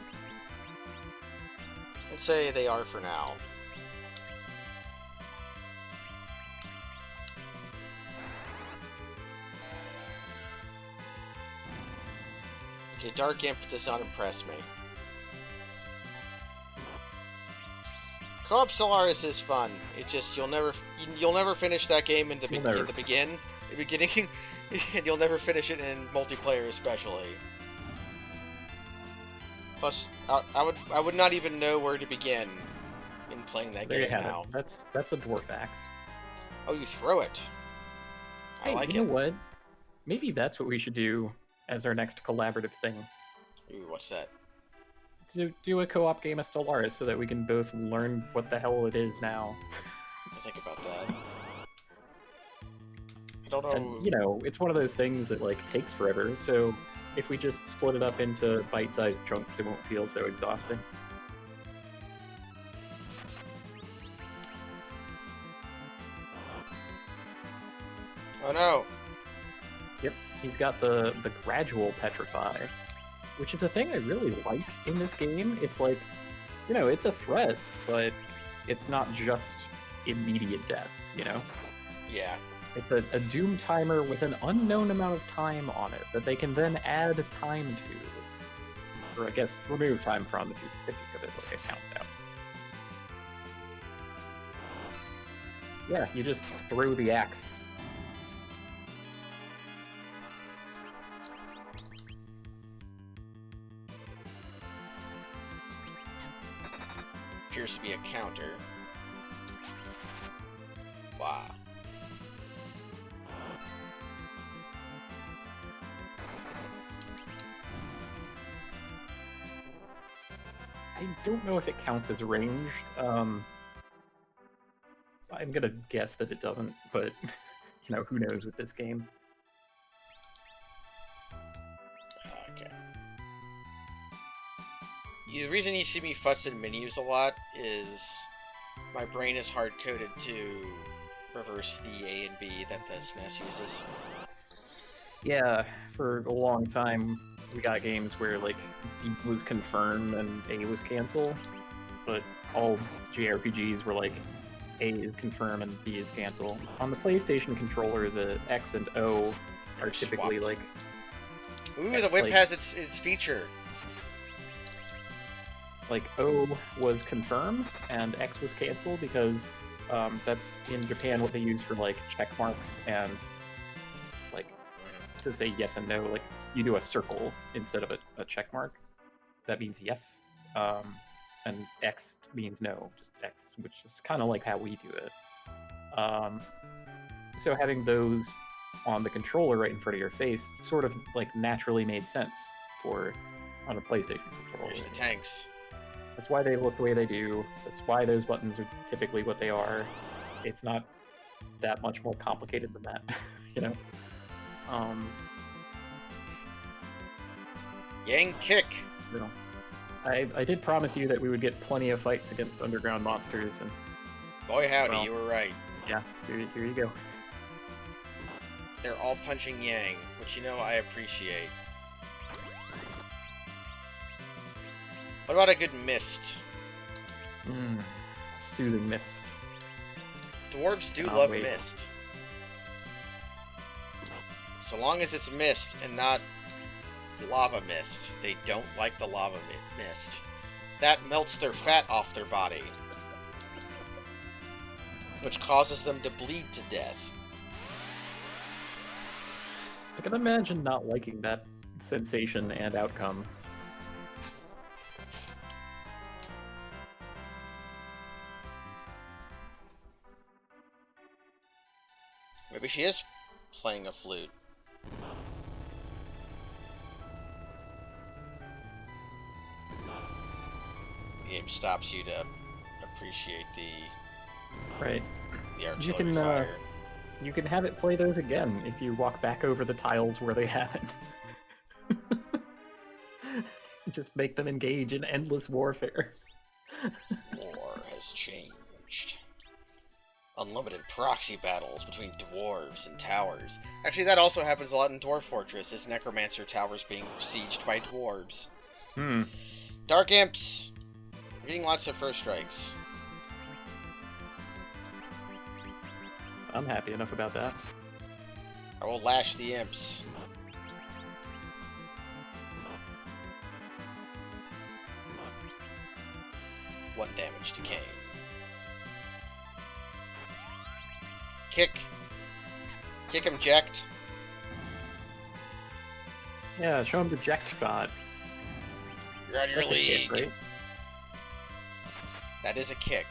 Let's say they are for now. Okay, Dark Imp does not impress me. Co-op Stellaris is fun. It just you'll never finish that game in the beginning, and you'll never finish it in multiplayer, especially. Plus, I would not even know where to begin in playing that game now. That's a dwarf axe. Oh, you throw it. I like it. You know what? Maybe that's what we should do as our next collaborative thing. Ooh, what's that? To do a co-op game of Stellaris so that we can both learn what the hell it is now. I think about that. I don't know. And, you know, it's one of those things that, like, takes forever, so if we just split it up into bite-sized chunks, it won't feel so exhausting. Oh no! Yep, he's got the gradual petrify, which is a thing I really like in this game. It's like, you know, it's a threat, but it's not just immediate death, you know? Yeah. It's a doom timer with an unknown amount of time on it that they can then add time to. Or I guess remove time from if you think of it like a countdown. Yeah, you just throw the axe. Appears to be a counter. Wow. I don't know if it counts as range. I'm gonna guess that it doesn't, but you know, who knows with this game. Okay. The reason you see me futz in menus a lot is my brain is hard-coded to reverse the A and B that the SNES uses. Yeah, for a long time, we got games where, like, B was confirmed and A was cancel, but all JRPGs were like, A is confirm and B is cancel. On the PlayStation controller, the X and O are typically swapped. like... Ooh, the whip has its feature. Like, O was confirm and X was cancel because that's in Japan what they use for, like, check marks and, like, to say yes and no. Like, you do a circle instead of a check mark. That means yes. And X means no, just X, which is kind of like how we do it. So having those on the controller right in front of your face sort of, like, naturally made sense for on a PlayStation controller. Here's the tanks. That's why they look the way they do. That's why those buttons are typically what they are. It's not that much more complicated than that, you know? Yang kick! You know, I did promise you that we would get plenty of fights against underground monsters, and Boy howdy, well, you were right. yeah, here you go. They're all punching Yang, which, you know, I appreciate. What about a good mist? Soothing mist. Dwarves do Cannot love wait. mist. So long as it's mist and not lava mist. They don't like the lava mist. That melts their fat off their body, which causes them to bleed to death. I can imagine not liking that sensation and outcome. Maybe she is playing a flute. The game stops you to appreciate the Right. artillery fire. You can have it play those again if you walk back over the tiles where they happen. Just make them engage in endless warfare. War has changed. Unlimited proxy battles between dwarves and towers. Actually, that also happens a lot in Dwarf Fortress, is Necromancer towers being besieged by dwarves. Dark Imps! We're getting lots of first strikes. I'm happy enough about that. I will lash the imps. One damage to Kane. Kick. Kick him, Ject. Yeah, show him the Ject shot. You're out of your That's a league. kick, right? That is a kick.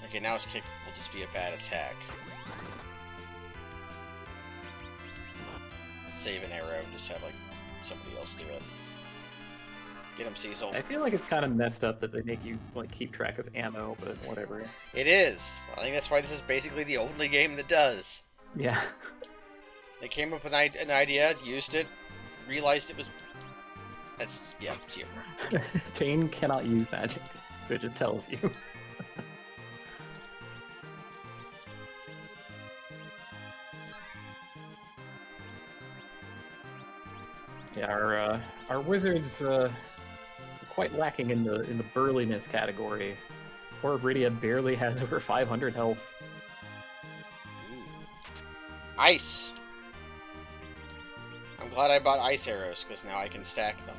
Okay, now his kick will just be a bad attack. Save an arrow and just have, like, somebody else do it. Get him, Cecil. I feel like it's kind of messed up that they make you, like, keep track of ammo, but whatever. It is. I think that's why this is basically the only game that does. Yeah. They came up with an idea, used it, realized it was... That's... yeah, here. Tane cannot use magic, so it just tells you. Yeah, our wizards are quite lacking in the burliness category. Poor Bridia barely has over 500 health. Ice! I'm glad I bought ice arrows, because now I can stack them.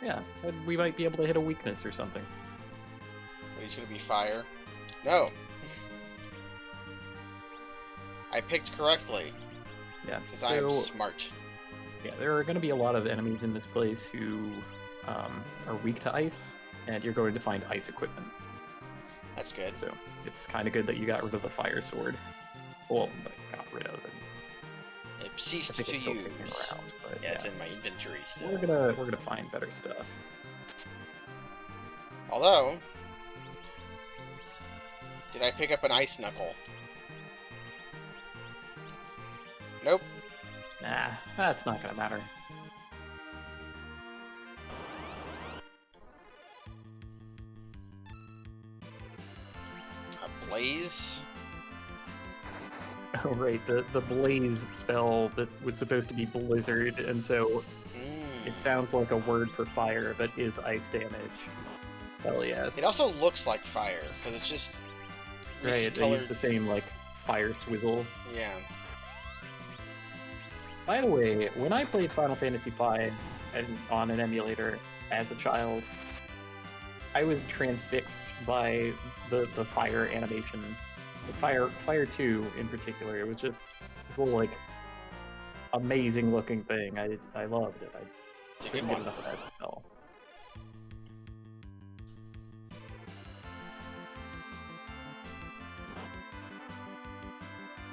Yeah, and we might be able to hit a weakness or something. He's gonna be fire. No! I picked correctly. Yeah, because I am smart. Yeah, there are going to be a lot of enemies in this place who are weak to ice, and you're going to find ice equipment. That's good. So it's kind of good that you got rid of the fire sword. Well, got rid of it. It ceased to use. Around, but yeah, it's in my inventory still. We're gonna find better stuff. Although, did I pick up an ice knuckle? Nope. Nah, that's not gonna matter. A blaze? Oh right, the blaze spell that was supposed to be blizzard, and so it sounds like a word for fire, but is ice damage. Hell yes. It also looks like fire, because it's just right, they use the same like fire swizzle. Yeah. By the way, when I played Final Fantasy V on an emulator as a child, I was transfixed by the fire animation. The Fire 2 in particular. It was just this little like amazing looking thing. I loved it. I couldn't get enough of that spell.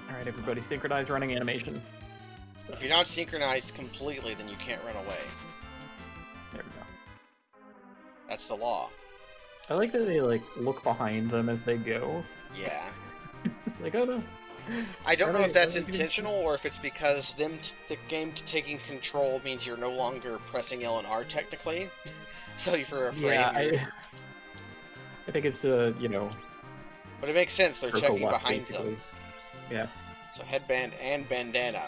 Alright everybody, synchronize running animation. If you're not synchronized completely, then you can't run away. There we go. That's the law. I like that they like look behind them as they go. Yeah. It's like, oh no. I don't know if that's intentional or if it's because the game taking control means you're no longer pressing L and R technically. So you're afraid. Yeah, I think it's you know. But it makes sense. They're checking behind them. Yeah. So headband and bandana.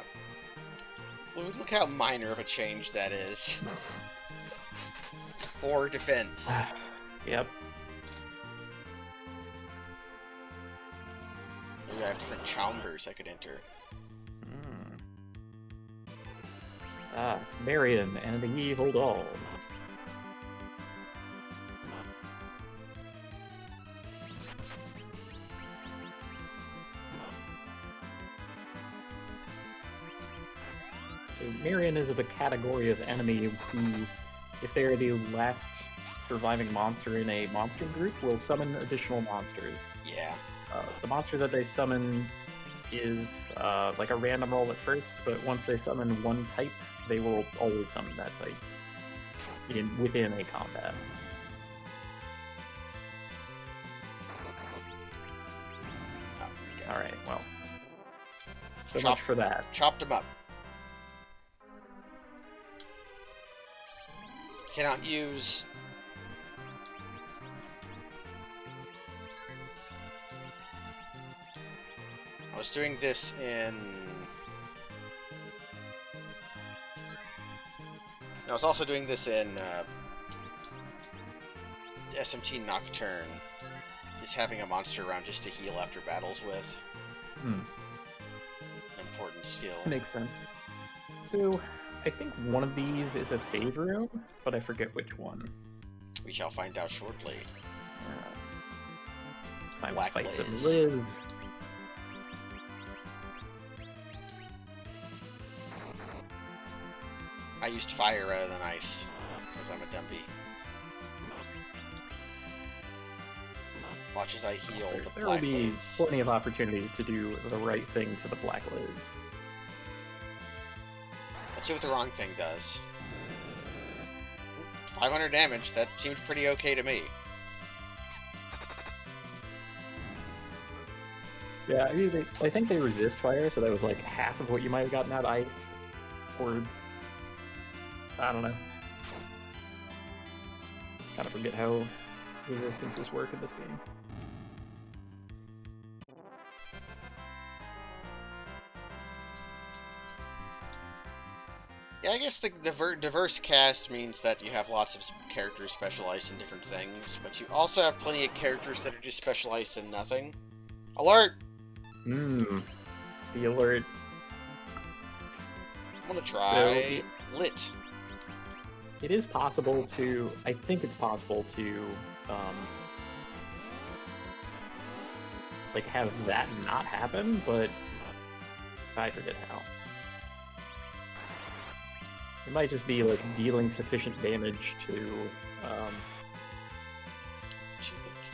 Look how minor of a change that is. For defense. Yep. Maybe I have different chambers I could enter. Ah, it's Marion and the evil doll. So Marion is of a category of enemy who, if they are the last surviving monster in a monster group, will summon additional monsters. Yeah. The monster that they summon is like a random roll at first, but once they summon one type, they will always summon that type within a combat. Alright, well. So much for that. Chopped him up. Cannot use... I was doing this in... I was also doing this in SMT Nocturne. Just having a monster around just to heal after battles with. Important skill. Makes sense. So, I think one of these is a save room, but I forget which one. We shall find out shortly. Time to fight some Liz. I used fire rather than ice, because I'm a dumpy. Watch as I heal the There Black will be Liz. plenty of opportunities to do the right thing to the Black Liz. Let's see what the wrong thing does. 500 damage, that seems pretty okay to me. Yeah, I mean, I think they resist fire, so that was like half of what you might have gotten out of ice. Or, I don't know. Kind of forget how resistances work in this game. Yeah, I guess the diverse cast means that you have lots of characters specialized in different things, but you also have plenty of characters that are just specialized in nothing. Alert! The alert. I'm gonna try lit. It is possible to. I think it's possible to, like, have that not happen, but I forget how. It might just be like dealing sufficient damage to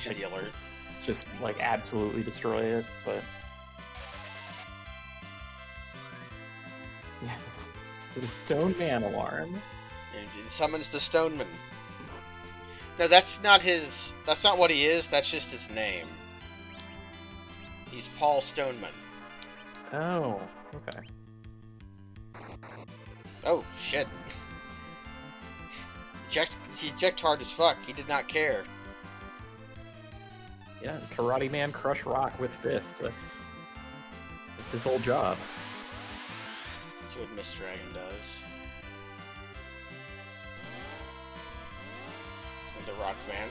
the alert. Just like absolutely destroy it, but yeah, it's the Stone Man alarm. And he summons the Stoneman. No, that's not his. That's not what he is. That's just his name. He's Paul Stoneman. Oh, okay. Oh, shit. He ejected hard as fuck. He did not care. Yeah, Karate Man crush rock with fists. That's his whole job. That's what Miss Dragon does. And the Rock Man.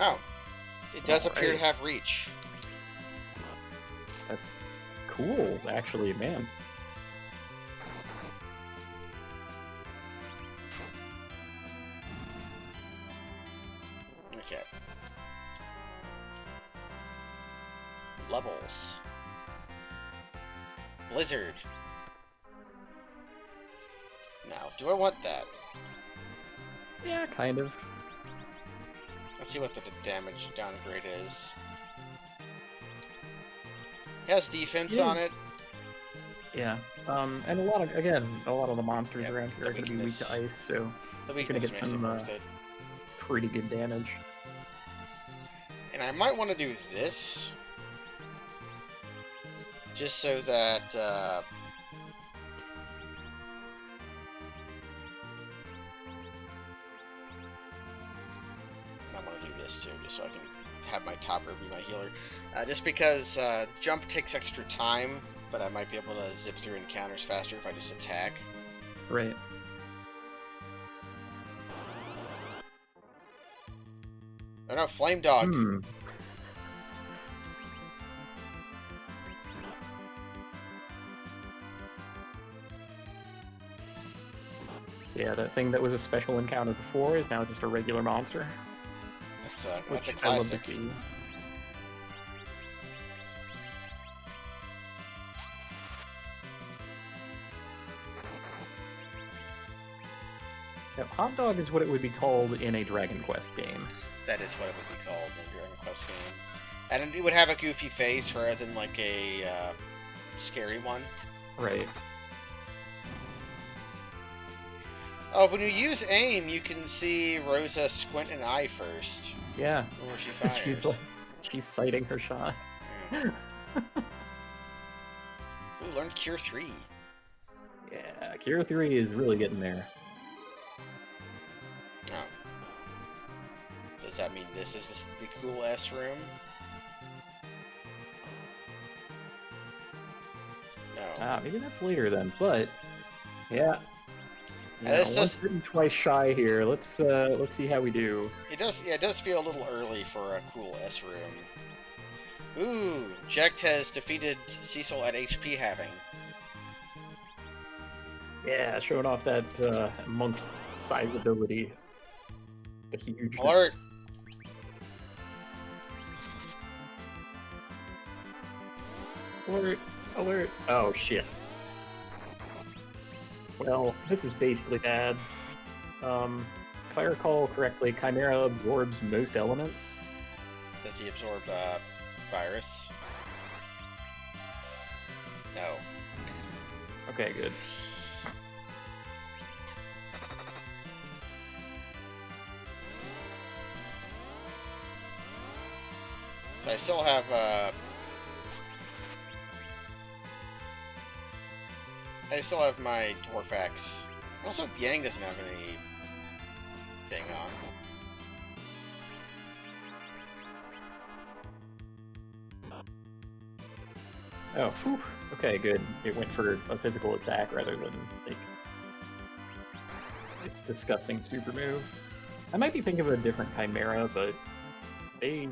Oh. It does appear to have reach. That's cool, actually, man. Okay. Levels. Blizzard. Now, do I want that? Yeah, kind of. Let's see what the damage downgrade is. It has defense on it. Yeah. And a lot of the monsters around here are going to be weak to ice, so the you're going to get some pretty good damage. And I might want to do this. Just so that, too, just so I can have my topper be my healer. Just because jump takes extra time, but I might be able to zip through encounters faster if I just attack. Right. Oh no, Flame Dog! So yeah, that thing that was a special encounter before is now just a regular monster. That's a classic. Now, Hot Dog is what it would be called in a Dragon Quest game. That is what it would be called in a Dragon Quest game. And it would have a goofy face rather than like a scary one. Right. Oh, when you use aim, you can see Rosa squint an eye first. Yeah. Before she fires. she's sighting her shot. Yeah. Ooh, learned Cure 3. Yeah, Cure 3 is really getting there. Oh. Does that mean this is the cool S room? No. Maybe that's later then, but yeah. Once bitten, twice shy here. Let's see how we do. It does feel a little early for a cool S room. Ooh, Jecht has defeated Cecil at HP halving. Yeah, showing off that monk size ability. The huge Alert! Alert! Alert! Oh shit. Well, this is basically bad. If I recall correctly, Chimera absorbs most elements. Does he absorb virus? No. Okay, good. I still have, my Dwarf X. Also, Yang doesn't have anything on. Oh, whew. Okay, good. It went for a physical attack rather than, like, its disgusting super move. I might be thinking of a different Chimera, but they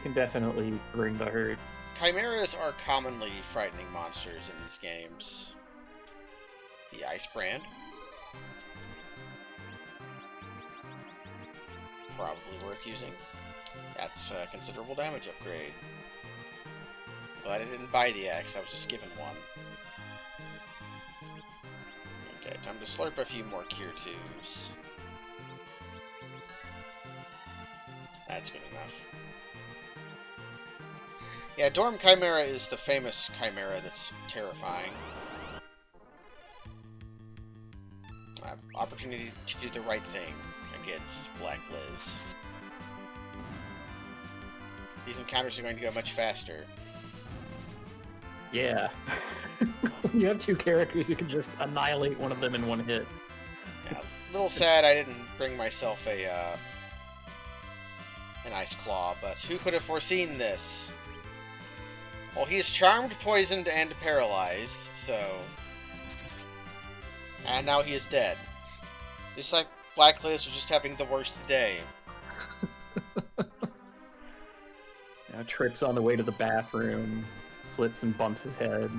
can definitely bring the herd. Chimeras are commonly frightening monsters in these games. The Ice Brand. Probably worth using. That's a considerable damage upgrade. Glad I didn't buy the X, I was just given one. Okay, time to slurp a few more Cure 2s. That's good enough. Yeah, Dorm Chimera is the famous Chimera that's terrifying. Opportunity to do the right thing against Black Liz. These encounters are going to go much faster. Yeah. You have two characters who can just annihilate one of them in one hit. Yeah, a little sad I didn't bring myself an Ice Claw, but who could have foreseen this? Well, he is charmed, poisoned, and paralyzed, so... And now he is dead. Just like Black Liz was just having the worst day. Yeah, trips on the way to the bathroom, slips and bumps his head.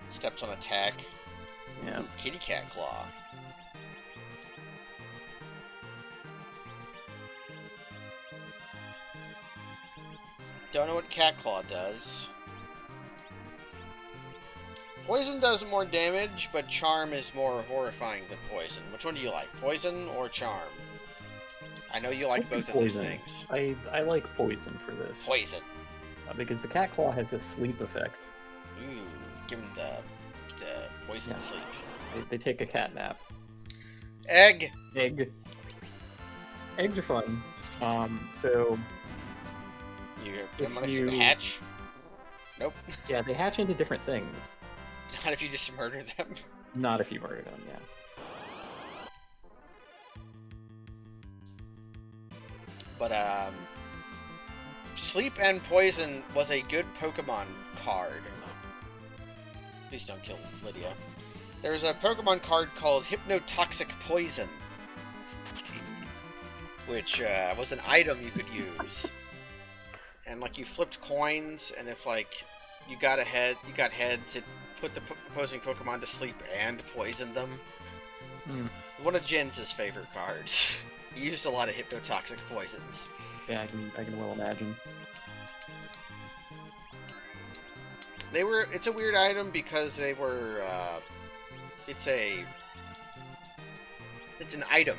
Steps on attack. Yeah. Ooh, Kitty Cat Claw. Don't know what Cat Claw does. Poison does more damage, but Charm is more horrifying than Poison. Which one do you like, Poison or Charm? I know you like both of those things. I like Poison for this. Poison. Because the Cat Claw has a sleep effect. Ooh, give him the poison sleep. They take a cat nap. Egg! Eggs are fun. So... I'm gonna see the hatch? Nope. Yeah, they hatch into different things. Not if you just murder them. Not if you murder them, yeah. But, Sleep and Poison was a good Pokemon card. Please don't kill Lydia. There's a Pokemon card called Hypnotoxic Poison. Jeez. Which, was an item you could use. And, like, you flipped coins, and if, like, you got heads, it put the opposing Pokemon to sleep and poisoned them. One of Jin's favorite cards. He used a lot of hypnotoxic poisons. Yeah, I can well imagine. It's a weird item because they were, it's an item,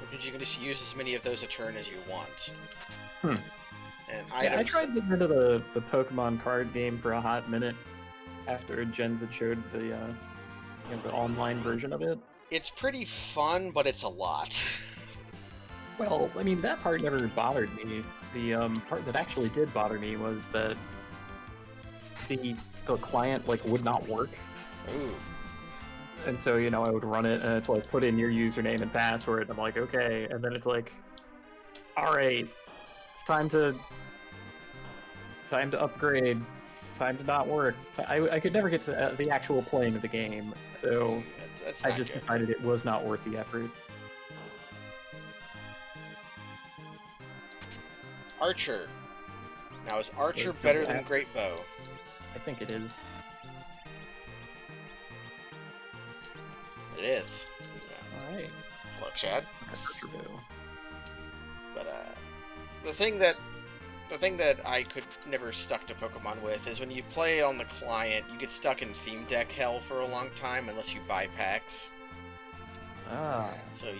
which means you can just use as many of those a turn as you want. And items... I tried getting into the Pokemon card game for a hot minute after Jens had showed the online version of it. It's pretty fun, but it's a lot. Well, I mean, that part never bothered me. The part that actually did bother me was that the client, like, would not work. Ooh. And so, I would run it, and it's like, put in your username and password, and I'm like, okay. And then it's like, alright, it's time to upgrade. Time to not work. I could never get to the actual playing of the game, so that's I just decided it was not worth the effort. Archer. Now, is Archer better than Great Bow? I think it is. It is. Yeah. Alright. Look, Chad. Archer Bow. But, the thing that I could never stuck to Pokemon with is when you play it on the client, you get stuck in theme deck hell for a long time unless you buy packs. Ah. So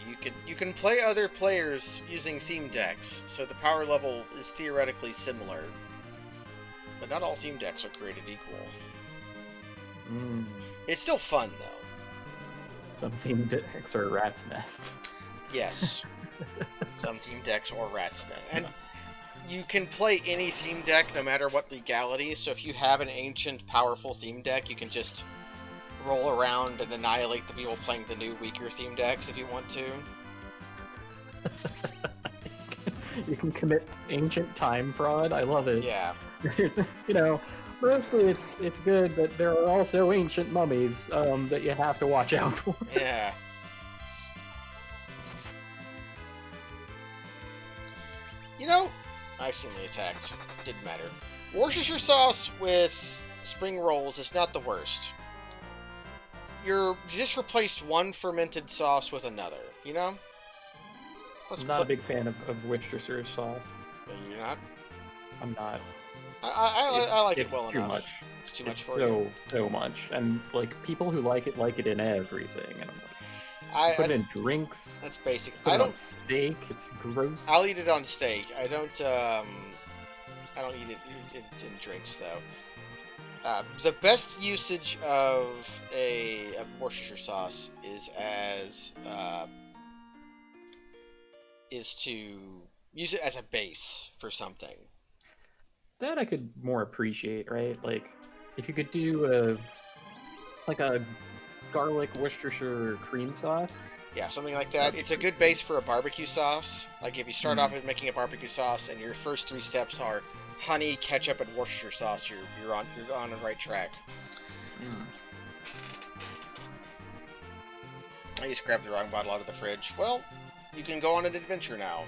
you can play other players using theme decks, so the power level is theoretically similar. But not all theme decks are created equal. It's still fun, though. Some theme decks are a rat's nest. Yes. Some team decks or rat's nest. And you can play any theme deck no matter what legality, so if you have an ancient, powerful theme deck, you can just roll around and annihilate the people playing the new, weaker theme decks if you want to. You can commit ancient time fraud. I love it. Yeah. You know, mostly it's good, but there are also ancient mummies that you have to watch out for. Yeah. You know, I accidentally attacked. Didn't matter. Worcestershire sauce with spring rolls is not the worst. You just replaced one fermented sauce with another, you know? I'm not a big fan of Worcestershire sauce. You're not? I'm not. I like it well too enough. Much. It's too much for you. So much. And, like, people who like it in everything. And I'm like, put it in drinks. That's basic. Put it on steak. It's gross. I'll eat it on steak. I don't eat it in drinks, though. The best usage of Worcestershire sauce is to use it as a base for something. That I could more appreciate, right? Like, if you could do a garlic Worcestershire cream sauce. Yeah, something like that. It's a good base for a barbecue sauce. Like, if you start off with making a barbecue sauce and your first 3 steps are honey, ketchup, and Worcestershire sauce, you're on the right track. I just grabbed the wrong bottle out of the fridge. Well, you can go on an adventure now.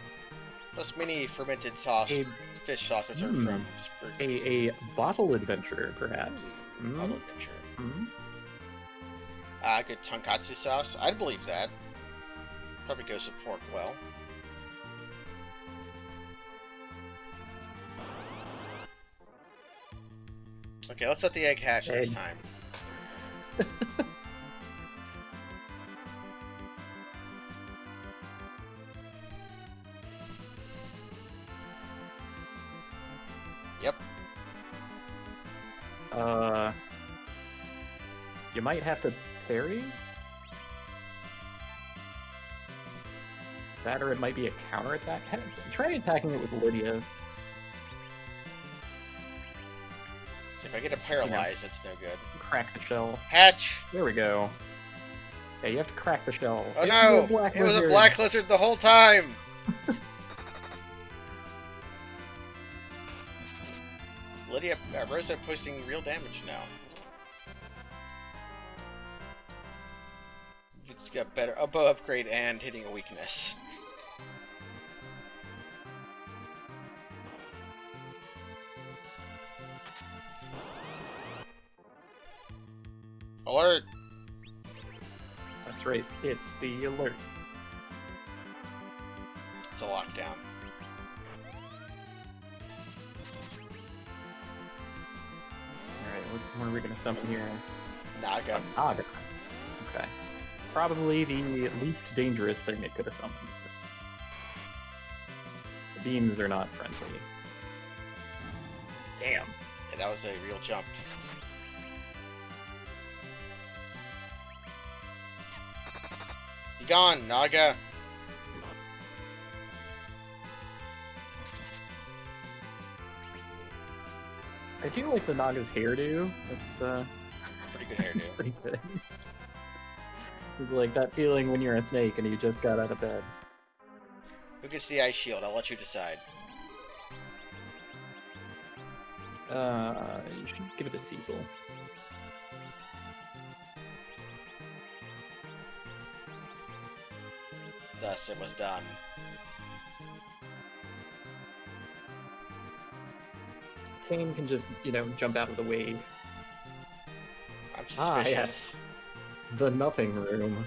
Plus many fermented fish sauces are from spring. A bottle adventure, perhaps. Bottle adventure. Good tonkatsu sauce. I'd believe that. Probably goes with pork well. Okay, let's let the egg hatch this time. Yep. You might have to parry? That, or it might be a counterattack. Try attacking it with Lydia. See, if I get a paralyze, that's no good. Crack the shell. Hatch! There we go. Yeah, you have to crack the shell. Oh no! It was a black lizard the whole time! Lydia, Rosa pushing real damage now. It's got better bow upgrade and hitting a weakness. Alert! That's right, it's the alert. It's a lockdown. Alright, what are we gonna summon here? Naga. Naga. Okay. Probably the least dangerous thing it could have summoned. The beams are not friendly. Damn. Yeah, that was a real jump. Be gone, Naga! I do like the Naga's hairdo. That's pretty good hairdo. It's pretty good. It's like that feeling when you're a snake and you just got out of bed. Who gets the ice shield? I'll let you decide. You should give it to Cecil. Thus it was done. Tane can just, jump out of the way. I'm suspicious. Yes. The Nothing Room.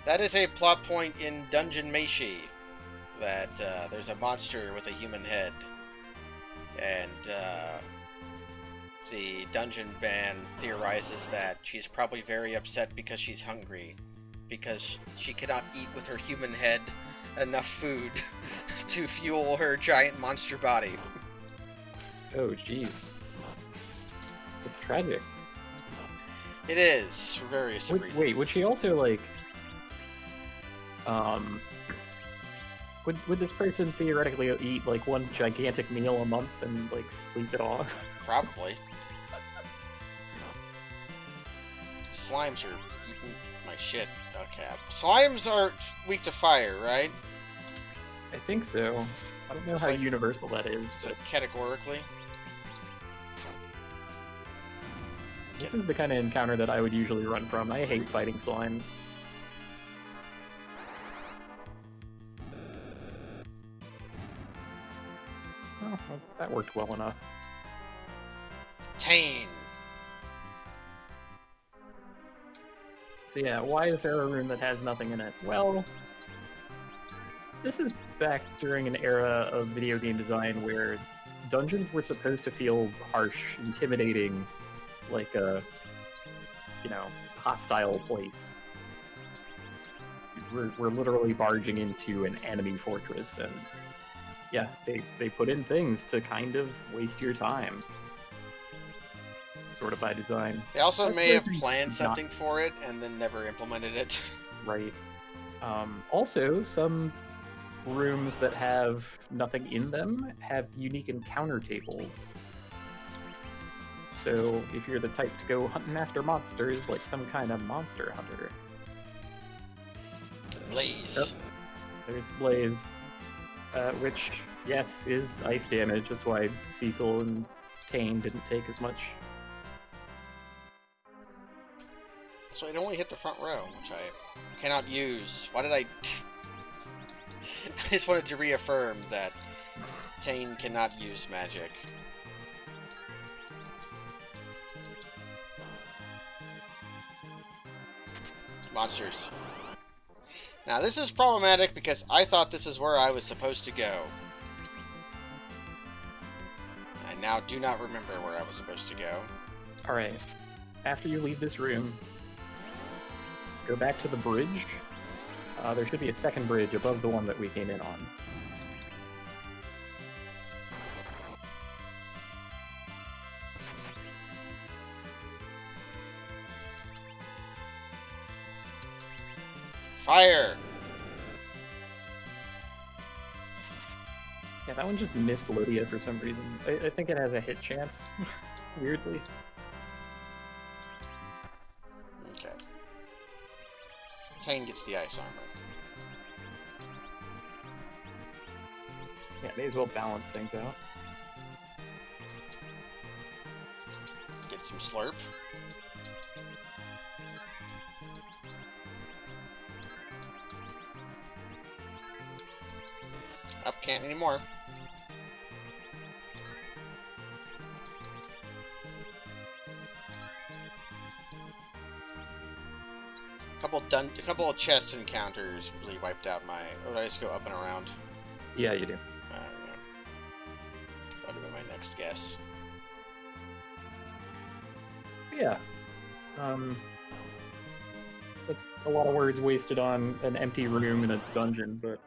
That is a plot point in Dungeon Meshi. That there's a monster with a human head. And the dungeon band theorizes that she's probably very upset because she's hungry. Because she cannot eat with her human head enough food to fuel her giant monster body. Oh, jeez. It's tragic. It is, for various reasons. Wait, would she also, Would this person theoretically eat like one gigantic meal a month and like sleep it off? Probably. Slimes are eating my shit. Okay. Slimes are weak to fire, right? I think so. I don't know how universal that is. It's like categorically. This is the kind of encounter that I would usually run from. I hate fighting slimes. Oh, well, that worked well enough. Tane. So yeah, why is there a room that has nothing in it? Well, this is back during an era of video game design where dungeons were supposed to feel harsh, intimidating, like a, hostile place. We're literally barging into an enemy fortress, and yeah, they put in things to kind of waste your time. Sort of by design. They also may have planned something for it and then never implemented it. Right. Also, some rooms that have nothing in them have unique encounter tables. So if you're the type to go hunting after monsters, like some kind of monster hunter. Blaze. Yep. There's Blaze, which, yes, is ice damage. That's why Cecil and Tane didn't take as much. So it only hit the front row, which I cannot use. Why did I... I just wanted to reaffirm that Tane cannot use magic. Monsters. Now this is problematic because I thought this is where I was supposed to go. I now do not remember where I was supposed to go. Alright. After you leave this room, go back to the bridge. There should be a second bridge above the one that we came in on. Fire! Yeah, that one just missed Lydia for some reason. I think it has a hit chance, weirdly. Okay. Tane gets the ice armor. Yeah, may as well balance things out. Get some slurp. Up, can't anymore. A couple of chest encounters really wiped out my... Oh, did I just go up and around? Yeah, you do. Yeah. That would have been my next guess. Yeah. That's a lot of words wasted on an empty room in a dungeon, but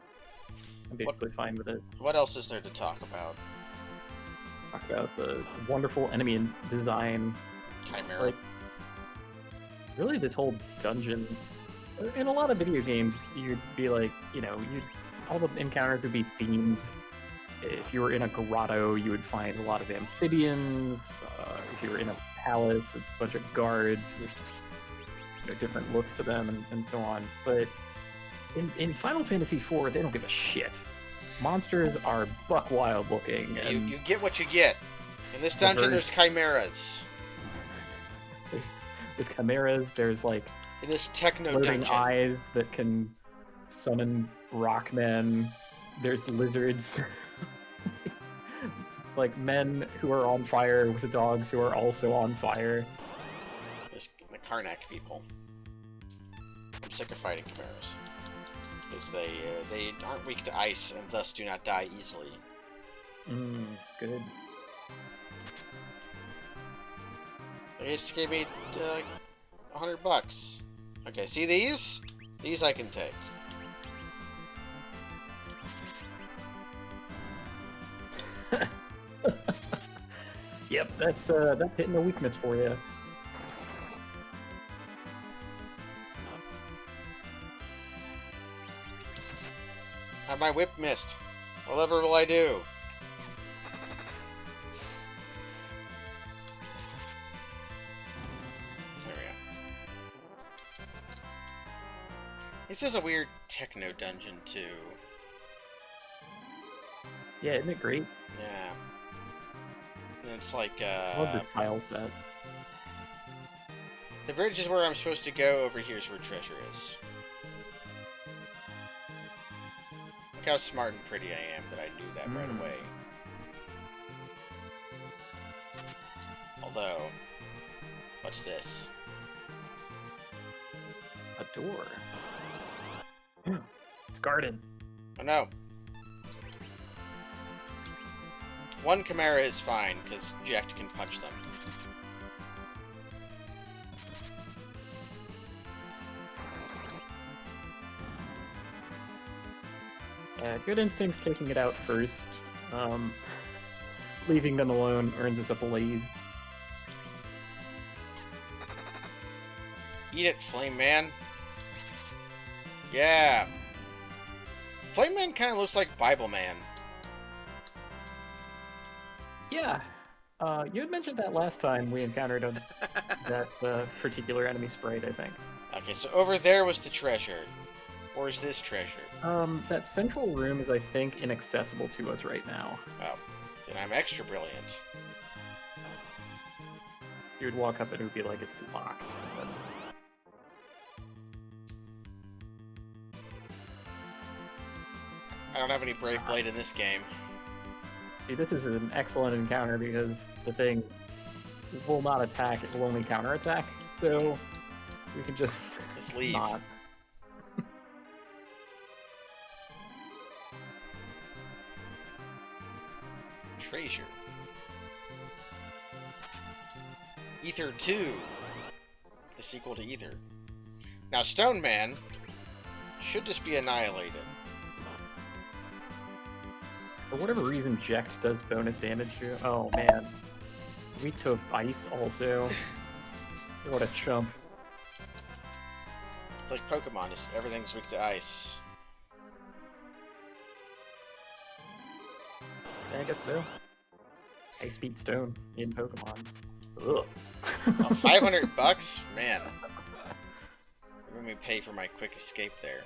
I'm basically fine with it. What else is there to talk about? Talk about the wonderful enemy design. Chimera. Like, really, this whole dungeon. In a lot of video games, you'd be like, all the encounters would be themed. If you were in a grotto, you would find a lot of amphibians. If you were in a palace, a bunch of guards with different looks to them, and so on. But in Final Fantasy IV, they don't give a shit. Monsters are buck wild looking. Yeah, you get what you get. In this dungeon, there's chimeras. There's chimeras. There's like in this techno floating dungeon eyes that can summon rockmen. There's lizards. Like men who are on fire with dogs who are also on fire. The Karnak people. I'm sick of fighting chimeras. Because they aren't weak to ice and thus do not die easily. Good. They just gave me $100. Okay, see these? These I can take. Yep, that's hitting a weakness for you. My whip missed. Whatever will I do? There we go. This is a weird techno dungeon, too. Yeah, isn't it great? Yeah. And it's like, I love this tile set. The bridge is where I'm supposed to go. Over here is where treasure is. Look how smart and pretty I am that I knew that right away. Although, what's this? A door. It's guarded. Oh no. One Chimera is fine, because Jack can punch them. Good Instinct's taking it out first. Leaving them alone earns us a blaze. Eat it, Flame Man. Yeah. Flame Man kind of looks like Bible Man. Yeah. You had mentioned that last time we encountered that particular enemy sprite, I think. Okay, so over there was the treasure. Or is this treasure? That central room is, I think, inaccessible to us right now. Oh, then I'm extra brilliant. You would walk up and it would be like it's locked. But... I don't have any Brave Blade in this game. See, this is an excellent encounter because the thing will not attack, it will only counterattack. So we can just leave. Not. Treasure. Ether 2. The sequel to Ether. Now, Stone Man should just be annihilated. For whatever reason, Jekt does bonus damage to... Oh, man. Weak to ice, also. What a chump. It's like Pokemon, everything's weak to ice. Yeah, I guess so. Ice beat stone in Pokemon. Ugh. Oh, 500 bucks? Man. Let me pay for my quick escape there.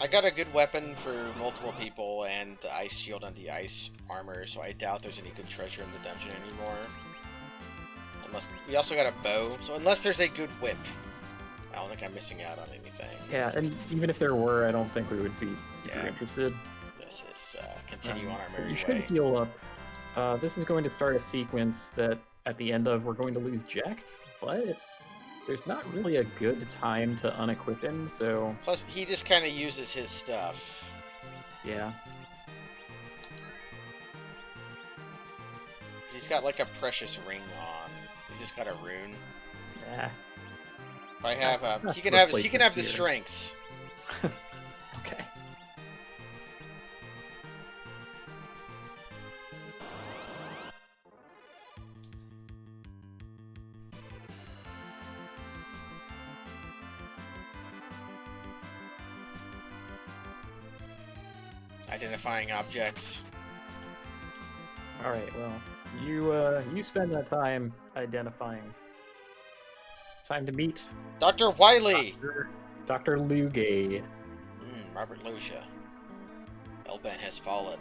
I got a good weapon for multiple people and the ice shield and the ice armor, so I doubt there's any good treasure in the dungeon anymore. Unless we also got a bow, so unless there's a good whip, I don't think I'm missing out on anything. Yeah, and even if there were, I don't think we would be super interested. This is continue on our merry way. You should heal up. This is going to start a sequence that at the end of we're going to lose Jekt, but there's not really a good time to unequip him, so... Plus, he just kind of uses his stuff. Yeah. He's got like a precious ring on. He's just got a rune. Yeah. If I have he can have the strengths. Okay. Identifying objects. All right. Well, you spend that time identifying. It's time to meet Dr. Wily. Dr. Lugay. Robert Lucia. Elban has fallen.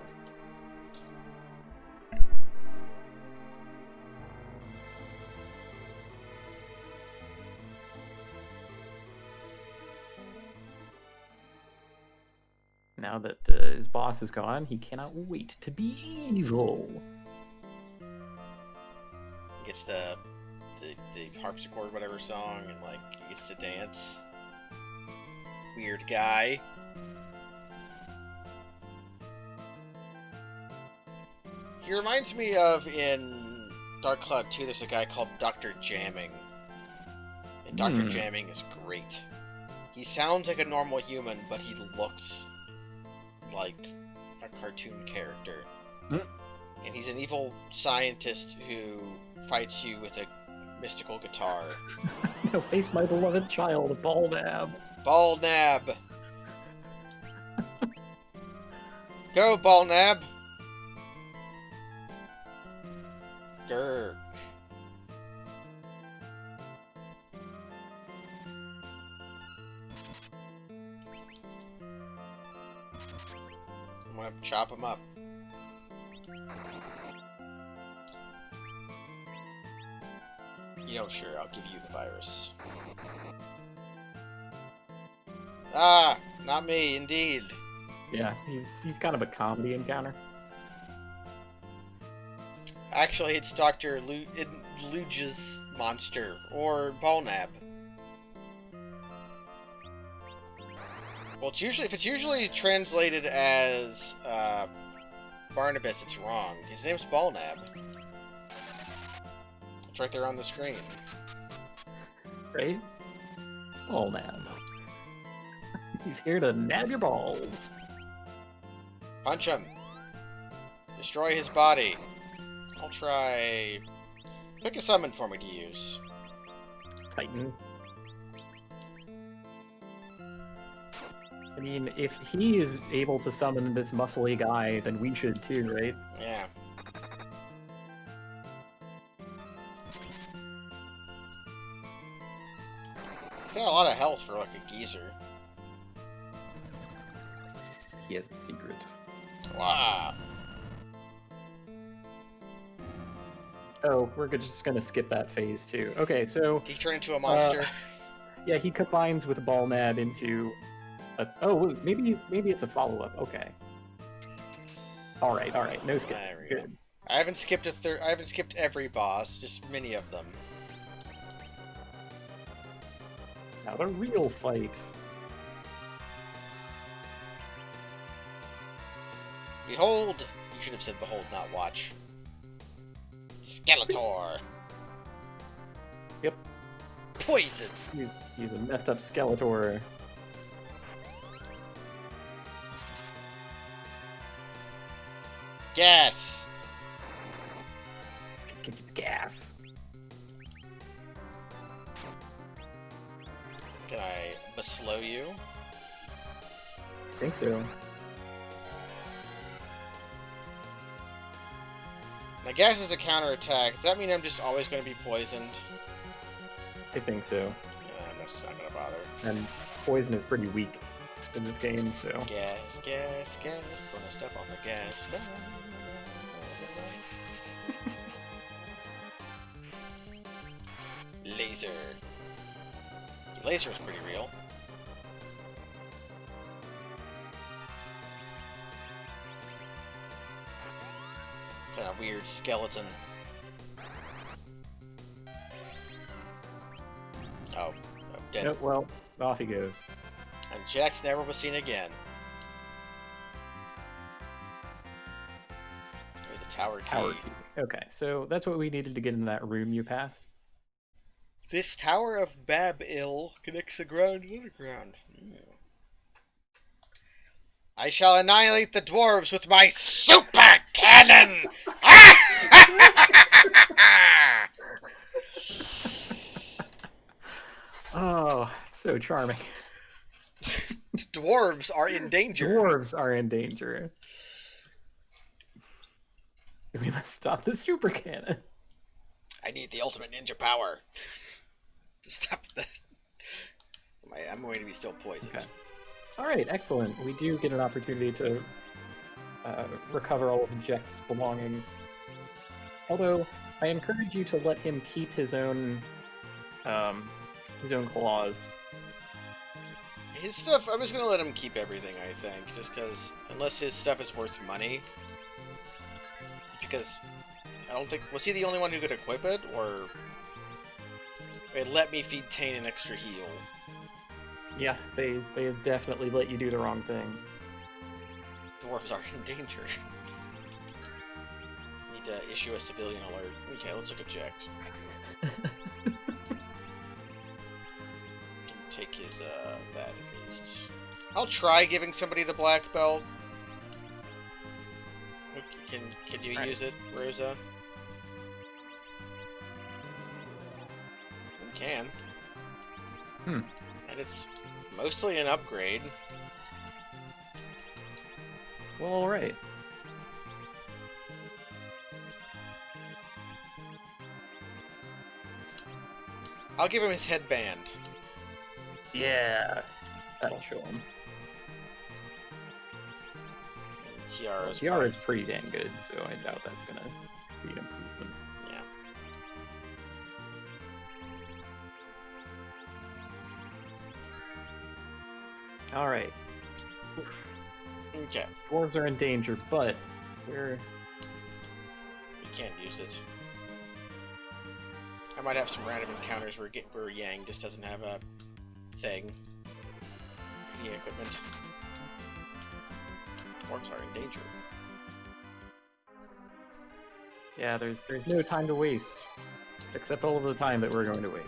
Now that his boss is gone, he cannot wait to be evil. Gets the harpsichord, whatever song, and like he gets to dance. Weird guy. He reminds me of in Dark Cloud 2. There's a guy called Dr. Jamming, and Dr. Jamming is great. He sounds like a normal human, but he looks like a cartoon character. And he's an evil scientist who fights you with a mystical guitar. No, face my beloved child, Balnab. Balnab! Go, Balnab! Grr. I'm gonna chop him up. You know, sure, I'll give you the virus. Ah! Not me, indeed. Yeah, he's kind of a comedy encounter. Actually, it's Dr. Luge's monster, or Balnab. Well, if it's usually translated as Barnabas, it's wrong. His name's Balnab. It's right there on the screen. Right? Balnab. He's here to nab your balls. Punch him. Destroy his body. I'll try... Pick a summon for me to use. Titan. I mean, if he is able to summon this muscly guy, then we should too, right? Yeah. He's got a lot of health for, like, a geezer. He has a secret. Wow. Oh, we're just gonna skip that phase too. Okay, so... Did he turn into a monster? Yeah, he combines with Balnab into... Oh, maybe it's a follow-up. Okay. Alright, no skip. There we Good. go. I haven't skipped I haven't skipped every boss, just many of them. Now the real fight. Behold! You should have said behold, not watch. Skeletor! Yep. Poison! He's a messed up Skeletor. Gas! Let's get the gas. Can I slow you? I think so. Now gas is a counterattack. Does that mean I'm just always going to be poisoned? I think so. Yeah, I'm just not going to bother. And poison is pretty weak in this game, so... Gas, gas, gas. Gonna step on the gas. Step. Laser. Laser is pretty real. Kind of weird skeleton. Oh, dead. Oh, well, off he goes. And Jax never was seen again. Ooh, the tower key. Tower key. Okay, so that's what we needed to get in that room you passed. This Tower of Bab-Il connects the ground and underground. I shall annihilate the dwarves with my super cannon! Oh, it's so charming. Dwarves are in danger. Dwarves are in danger. We must stop the super cannon. I need the ultimate ninja power to stop that. I'm going to be still poisoned. Okay. All right, excellent. We do get an opportunity to recover all of Jack's belongings. Although, I encourage you to let him keep his own claws. His stuff, I'm just going to let him keep everything, I think. Just because, unless his stuff is worth money. Because, I don't think, was he the only one who could equip it? Or, wait, let me feed Tane an extra heal. Yeah, they definitely let you do the wrong thing. Dwarves are in danger. Need to issue a civilian alert. Okay, let's look at Jack. Can take his, that at least. I'll try giving somebody the black belt. Can you use it, Rosa? can. Hmm. And it's mostly an upgrade. Well, alright. I'll give him his headband. Yeah. That'll show him. Tiara's is pretty dang good, so I doubt that's gonna be an improvement. Yeah. Alright. Okay. Dwarves are in danger, but we're... We can't use it. I might have some random encounters where Yang just doesn't have a thing. Any equipment. Dwarves are in danger. Yeah, there's no time to waste. Except all of the time that we're going to waste.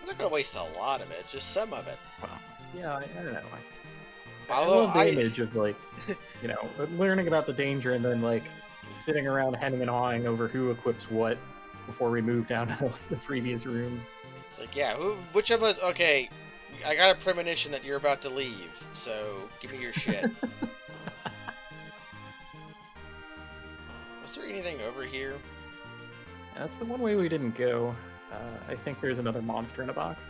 I'm not gonna waste a lot of it, just some of it. Well, yeah, I don't know. I Although love the image of, like, you know, learning about the danger and then, like, sitting around hemming and hawing over who equips what before we move down to the previous rooms. It's like, yeah, which of us... Okay, I got a premonition that you're about to leave, so give me your shit. Was there anything over here? That's the one way we didn't go. I think there's another monster in a box.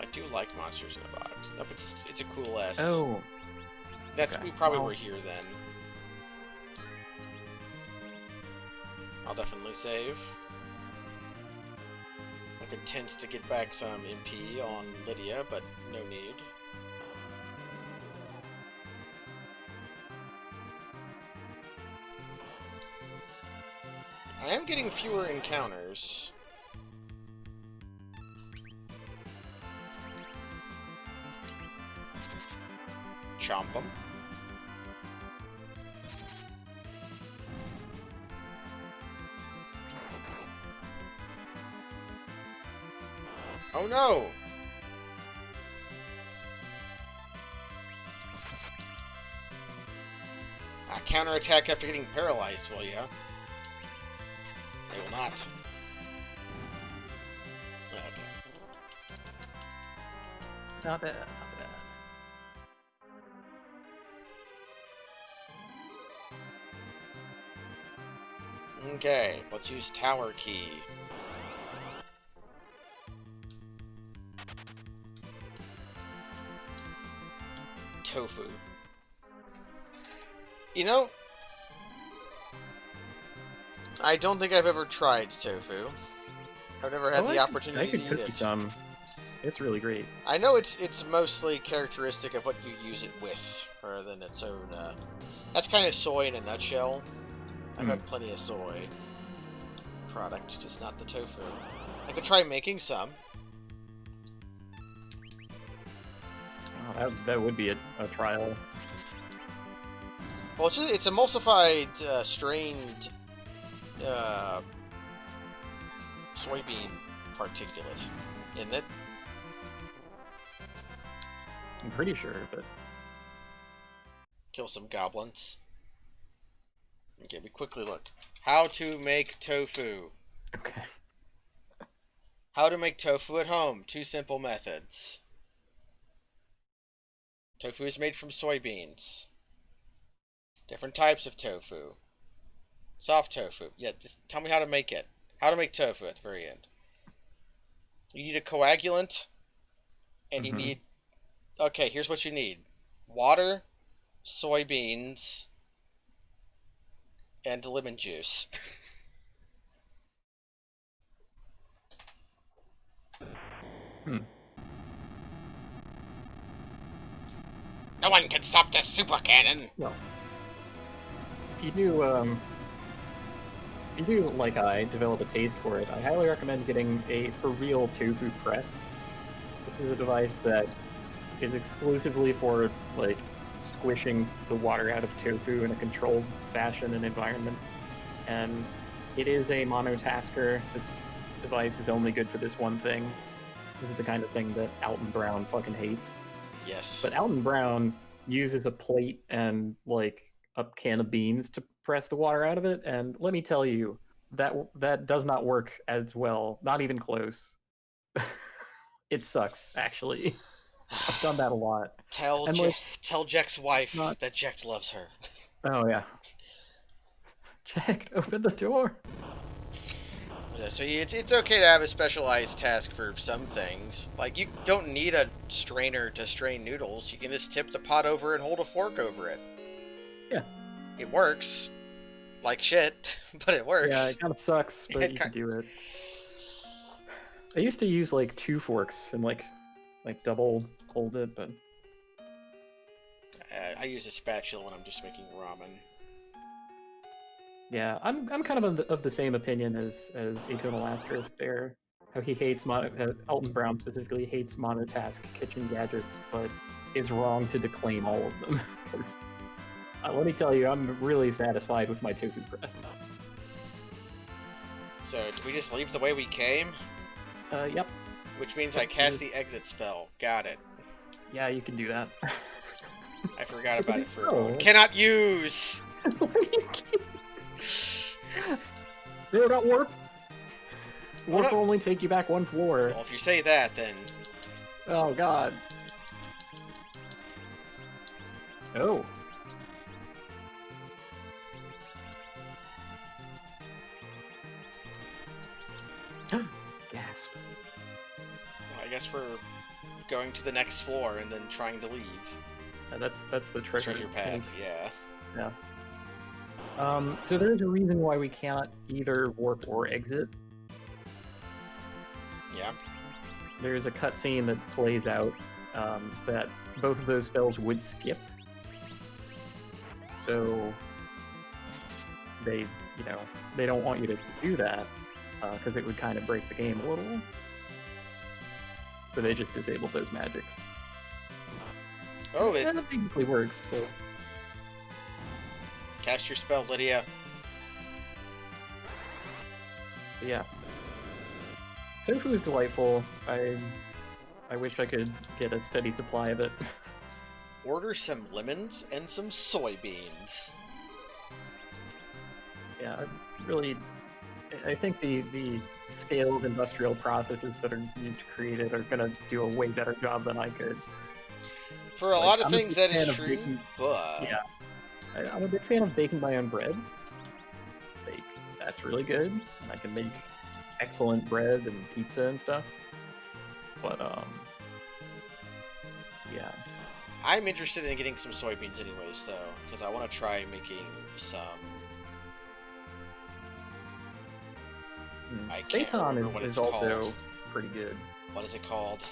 I do like monsters in a box. Nope, it's a cool S. Oh. That's Okay. We probably were here then. I'll definitely save. Like intense to get back some MP on Lydia, but no need. I am getting fewer encounters. Chomp 'em. Oh no! Counterattack after getting paralyzed, will ya? They will not. Okay. Not bad, not bad. Okay, let's use tower key. Tofu. You know, I don't think I've ever tried tofu. I've never had the opportunity I could to cook eat you it. some. It's really great. I know it's mostly characteristic of what you use it with, rather than its own. That's kind of soy in a nutshell. I've had plenty of soy products, just not the tofu. I could try making some. Oh, that would be a trial. Well, it's emulsified, strained soybean particulate, isn't it? I'm pretty sure, but... Kill some goblins. Okay, we quickly look. How to make tofu. Okay. How to make tofu at home. 2 simple methods. Tofu is made from soybeans. Different types of tofu. Soft tofu. Yeah, just tell me how to make it. How to make tofu at the very end. You need a coagulant. And you need... Okay, here's what you need. Water, soybeans, and lemon juice. No one can stop this super cannon! Well, if you do, like I, develop a taste for it, I highly recommend getting a for real tofu press. This is a device that is exclusively for, like, squishing the water out of tofu in a controlled fashion and environment. And it is a monotasker. This device is only good for this one thing. This is the kind of thing that Alton Brown fucking hates. Yes. But Alton Brown uses a plate and, like, a can of beans to press the water out of it, and let me tell you, that does not work as well. Not even close. It sucks, actually. I've done that a lot. Tell And like, tell Jack's wife not. that Jack loves her. Oh yeah. Jack, open the door. Yeah, so it's okay to have a specialized task for some things. Like, you don't need a strainer to strain noodles. You can just tip the pot over and hold a fork over it. Yeah. It works. Like shit, but it works. Yeah, it kind of sucks, but you can do it. I used to use like 2 forks and like double hold it, but I use a spatula when I'm just making ramen. yeah, I'm kind of the same opinion as Atonal Asterisk there. How he hates Elton Brown specifically hates monotask kitchen gadgets, but is wrong to declaim all of them. 'Cause, let me tell you, I'm really satisfied with my tofu press. So, do we just leave the way we came? Yep. Which means I cast the exit spell. Got it. Yeah, you can do that. I forgot about it for a Oh. moment. Cannot use! They're not warp. Oh, Warp no. will only take you back 1 floor. Well, if you say that, then... Oh, God. Oh. Gasp. Well, I guess we're going to the next floor and then trying to leave. That's the treasure path, yeah. Yeah. So there's a reason why we cannot either warp or exit. Yeah. There's a cutscene that plays out that both of those spells would skip. So they don't want you to do that because it would kind of break the game a little. So they just disabled those magics. Oh, That technically works. So cast your spell, Lydia. but yeah, tofu is delightful. I wish I could get a steady supply of it. Order some lemons and some soybeans. Yeah, I think the scaled industrial processes that are used to create it are gonna do a way better job than I could. For a Like, lot of I'm a things, big that is fan of true, baking- but... Yeah, I'm a big fan of baking my own bread. Like, that's really good. And I can make excellent bread and pizza and stuff. But yeah. I'm interested in getting some soybeans anyways, though, because I want to try making some... I can't remember what Seitan it's is also called. pretty good. What is it called?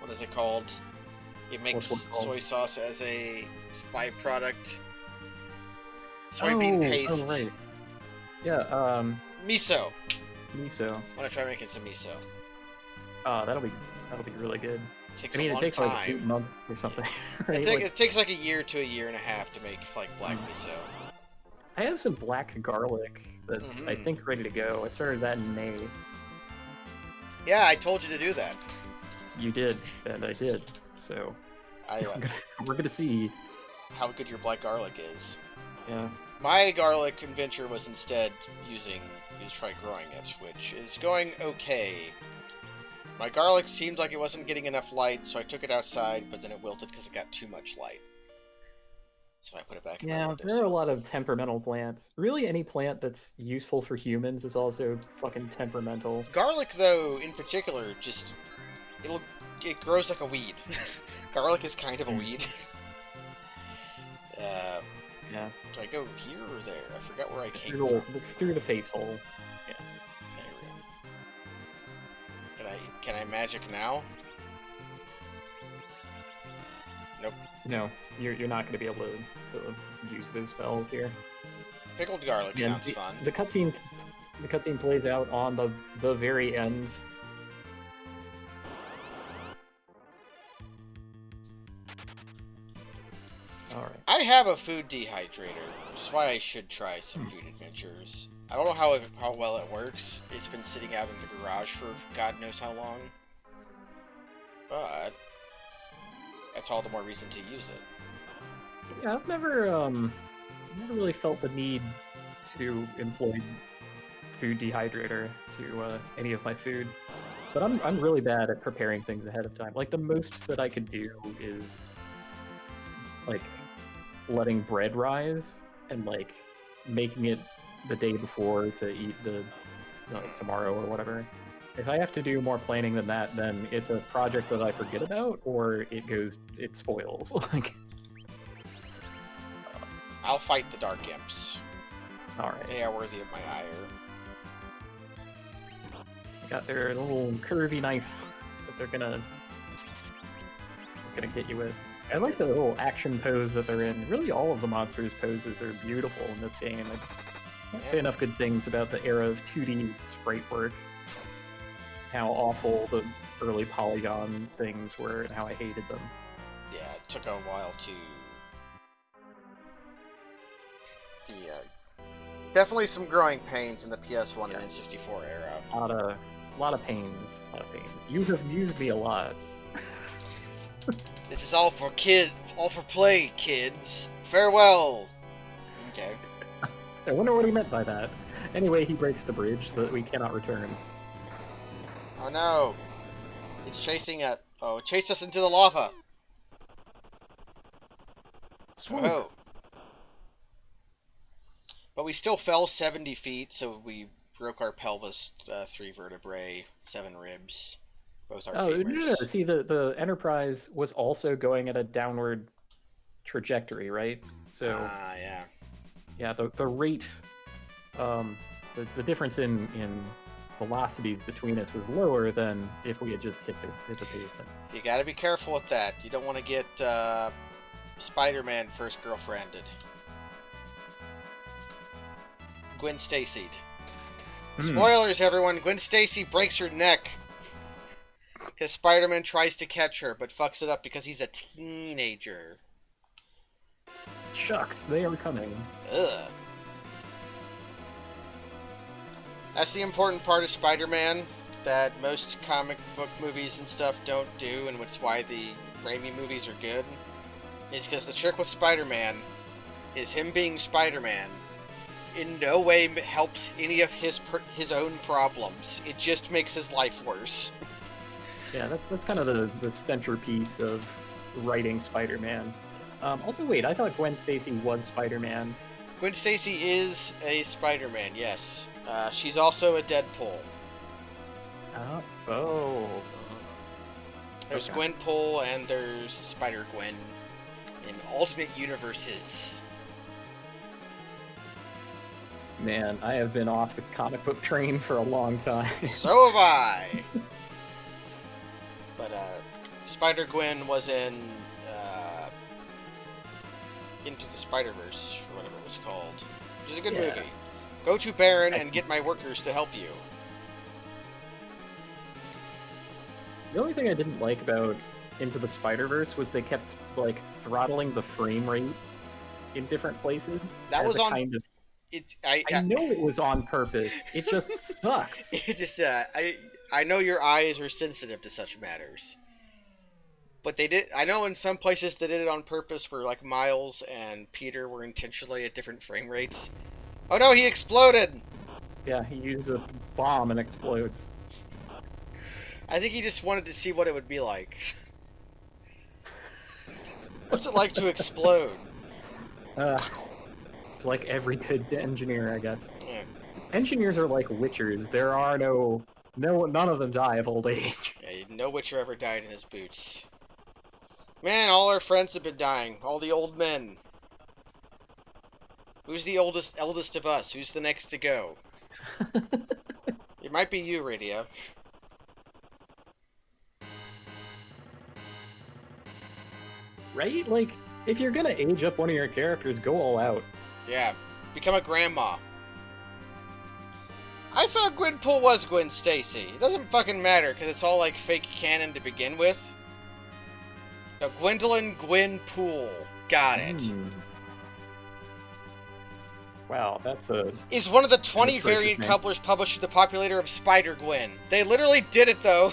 What is it called? It makes What's it called? soy sauce as a byproduct. Soybean paste. Oh, right. Yeah, Miso. miso. I want to try making some miso. Oh, that'll be really good. Takes I mean, a it long takes time. like 8 months or something. Right? It takes like a year to a year and a half to make like black miso. I have some black garlic that's I think ready to go. I started that in May. Yeah, I told you to do that. You did, and I did. So we're gonna see. How good your black garlic is. Yeah. My garlic adventure was instead try growing it, which is going okay. My garlic seemed like it wasn't getting enough light, so I took it outside, but then it wilted because it got too much light. So I put it back in my windowsill. There are a lot of temperamental plants. Really, any plant that's useful for humans is also fucking temperamental. Garlic, though, in particular, just... It grows like a weed. Garlic is kind of a weed. Yeah. Do I go here or there? I forgot where I came from. Through the face hole. Yeah. There we go. Can I magic now? Nope. No, you're not going to be able to use those spells here. Pickled garlic sounds fun. The cutscene plays out on the very end. All right. I have a food dehydrator, which is why I should try some food adventures. I don't know how well it works. It's been sitting out in the garage for God knows how long. But that's all the more reason to use it. Yeah, I've never really felt the need to employ food dehydrator to any of my food. But I'm really bad at preparing things ahead of time. Like the most that I could do is like letting bread rise and like making it the day before to eat the tomorrow or whatever. If I have to do more planning than that, then it's a project that I forget about, or it spoils. Like, I'll fight the Dark Imps. all right, They are worthy of my ire. got their little curvy knife that they're gonna get you with. I like the little action pose that they're in. Really, all of the monsters' poses are beautiful in this game. I can't say enough good things about the era of 2D sprite work. How awful the early polygon things were and how I hated them. Yeah, it took a while to... definitely some growing pains in the PS1 and N64 era. A lot of pains. You have used me a lot. This is all for play, kids. Farewell! Okay. I wonder what he meant by that. Anyway, he breaks the bridge so that we cannot return. Oh no! It's chasing us. Oh, it chased us into the lava! Swoop. Oh. But we still fell 70 feet, so we broke our pelvis, 3 vertebrae, 7 ribs. Both our femurs. No. See, the Enterprise was also going at a downward trajectory, right? So, yeah. Yeah, the rate, the difference in velocities between us was lower than if we had just hit the pavement. You gotta be careful with that. You don't want to get Spider-Man first girlfriended. Gwen Stacy. Spoilers, everyone. Gwen Stacy breaks her neck because Spider-Man tries to catch her, but fucks it up because he's a teenager. Shucks, they are coming. Ugh. That's the important part of Spider-Man that most comic book movies and stuff don't do, and it's why the Raimi movies are good, is because the trick with Spider-Man is him being Spider-Man in no way helps any of his own problems. It just makes his life worse. Yeah, that's kind of the centerpiece of writing Spider-Man. Also, wait, I thought Gwen Stacy was Spider-Man. Gwen Stacy is a Spider-Man, yes. She's also a Deadpool. Oh. There's Okay. Gwenpool and there's Spider-Gwen in alternate universes. Man, I have been off the comic book train for a long time. So have I! But, Spider-Gwen was in, Into the Spider-Verse, or whatever it was called. Which is a good movie. Go to Baron and get my workers to help you. The only thing I didn't like about Into the Spider-Verse was they kept, like, throttling the frame rate in different places. That was on... Kind of... I know it was on purpose. It just sucks. It just, I know your eyes are sensitive to such matters. But they did... I know in some places they did it on purpose for, like, Miles and Peter were intentionally at different frame rates. Oh no, he exploded! Yeah, he uses a bomb and explodes. I think he just wanted to see what it would be like. What's it like to explode? It's like every good engineer, I guess. Yeah. Engineers are like witchers. There are none of them die of old age. Yeah, no Witcher ever died in his boots. Man, all our friends have been dying. All the old men. Who's the eldest of us? Who's the next to go? It might be you, Radia. Right? Like, if you're gonna age up one of your characters, go all out. Yeah. Become a grandma. I thought Gwenpool was Gwen Stacy. It doesn't fucking matter, because it's all, like, fake canon to begin with. No, Gwendolyn Gwenpool. Got it. Wow, that's a... Is one of the 20 variant couplers published with the populator of Spider-Gwen. They literally did it, though.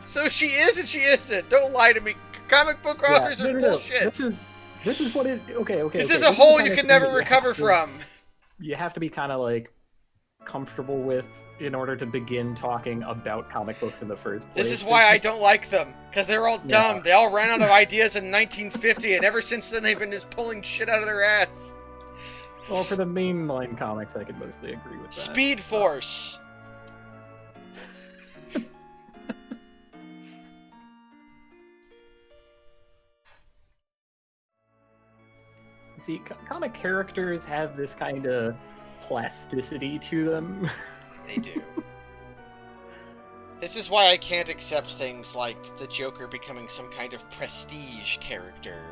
So she is and she isn't. Don't lie to me. Comic book authors are bullshit. This is what it... Okay. This is a hole you can never recover from. You have to be kind of, like, comfortable with in order to begin talking about comic books in the first place. This is why I don't like them, because they're all dumb. Yeah. They all ran out of ideas in 1950, and ever since then they've been just pulling shit out of their ass. Well, for the mainline comics, I can mostly agree with that. Speed Force! See, comic characters have this kind of plasticity to them. They do. This is why I can't accept things like the Joker becoming some kind of prestige character.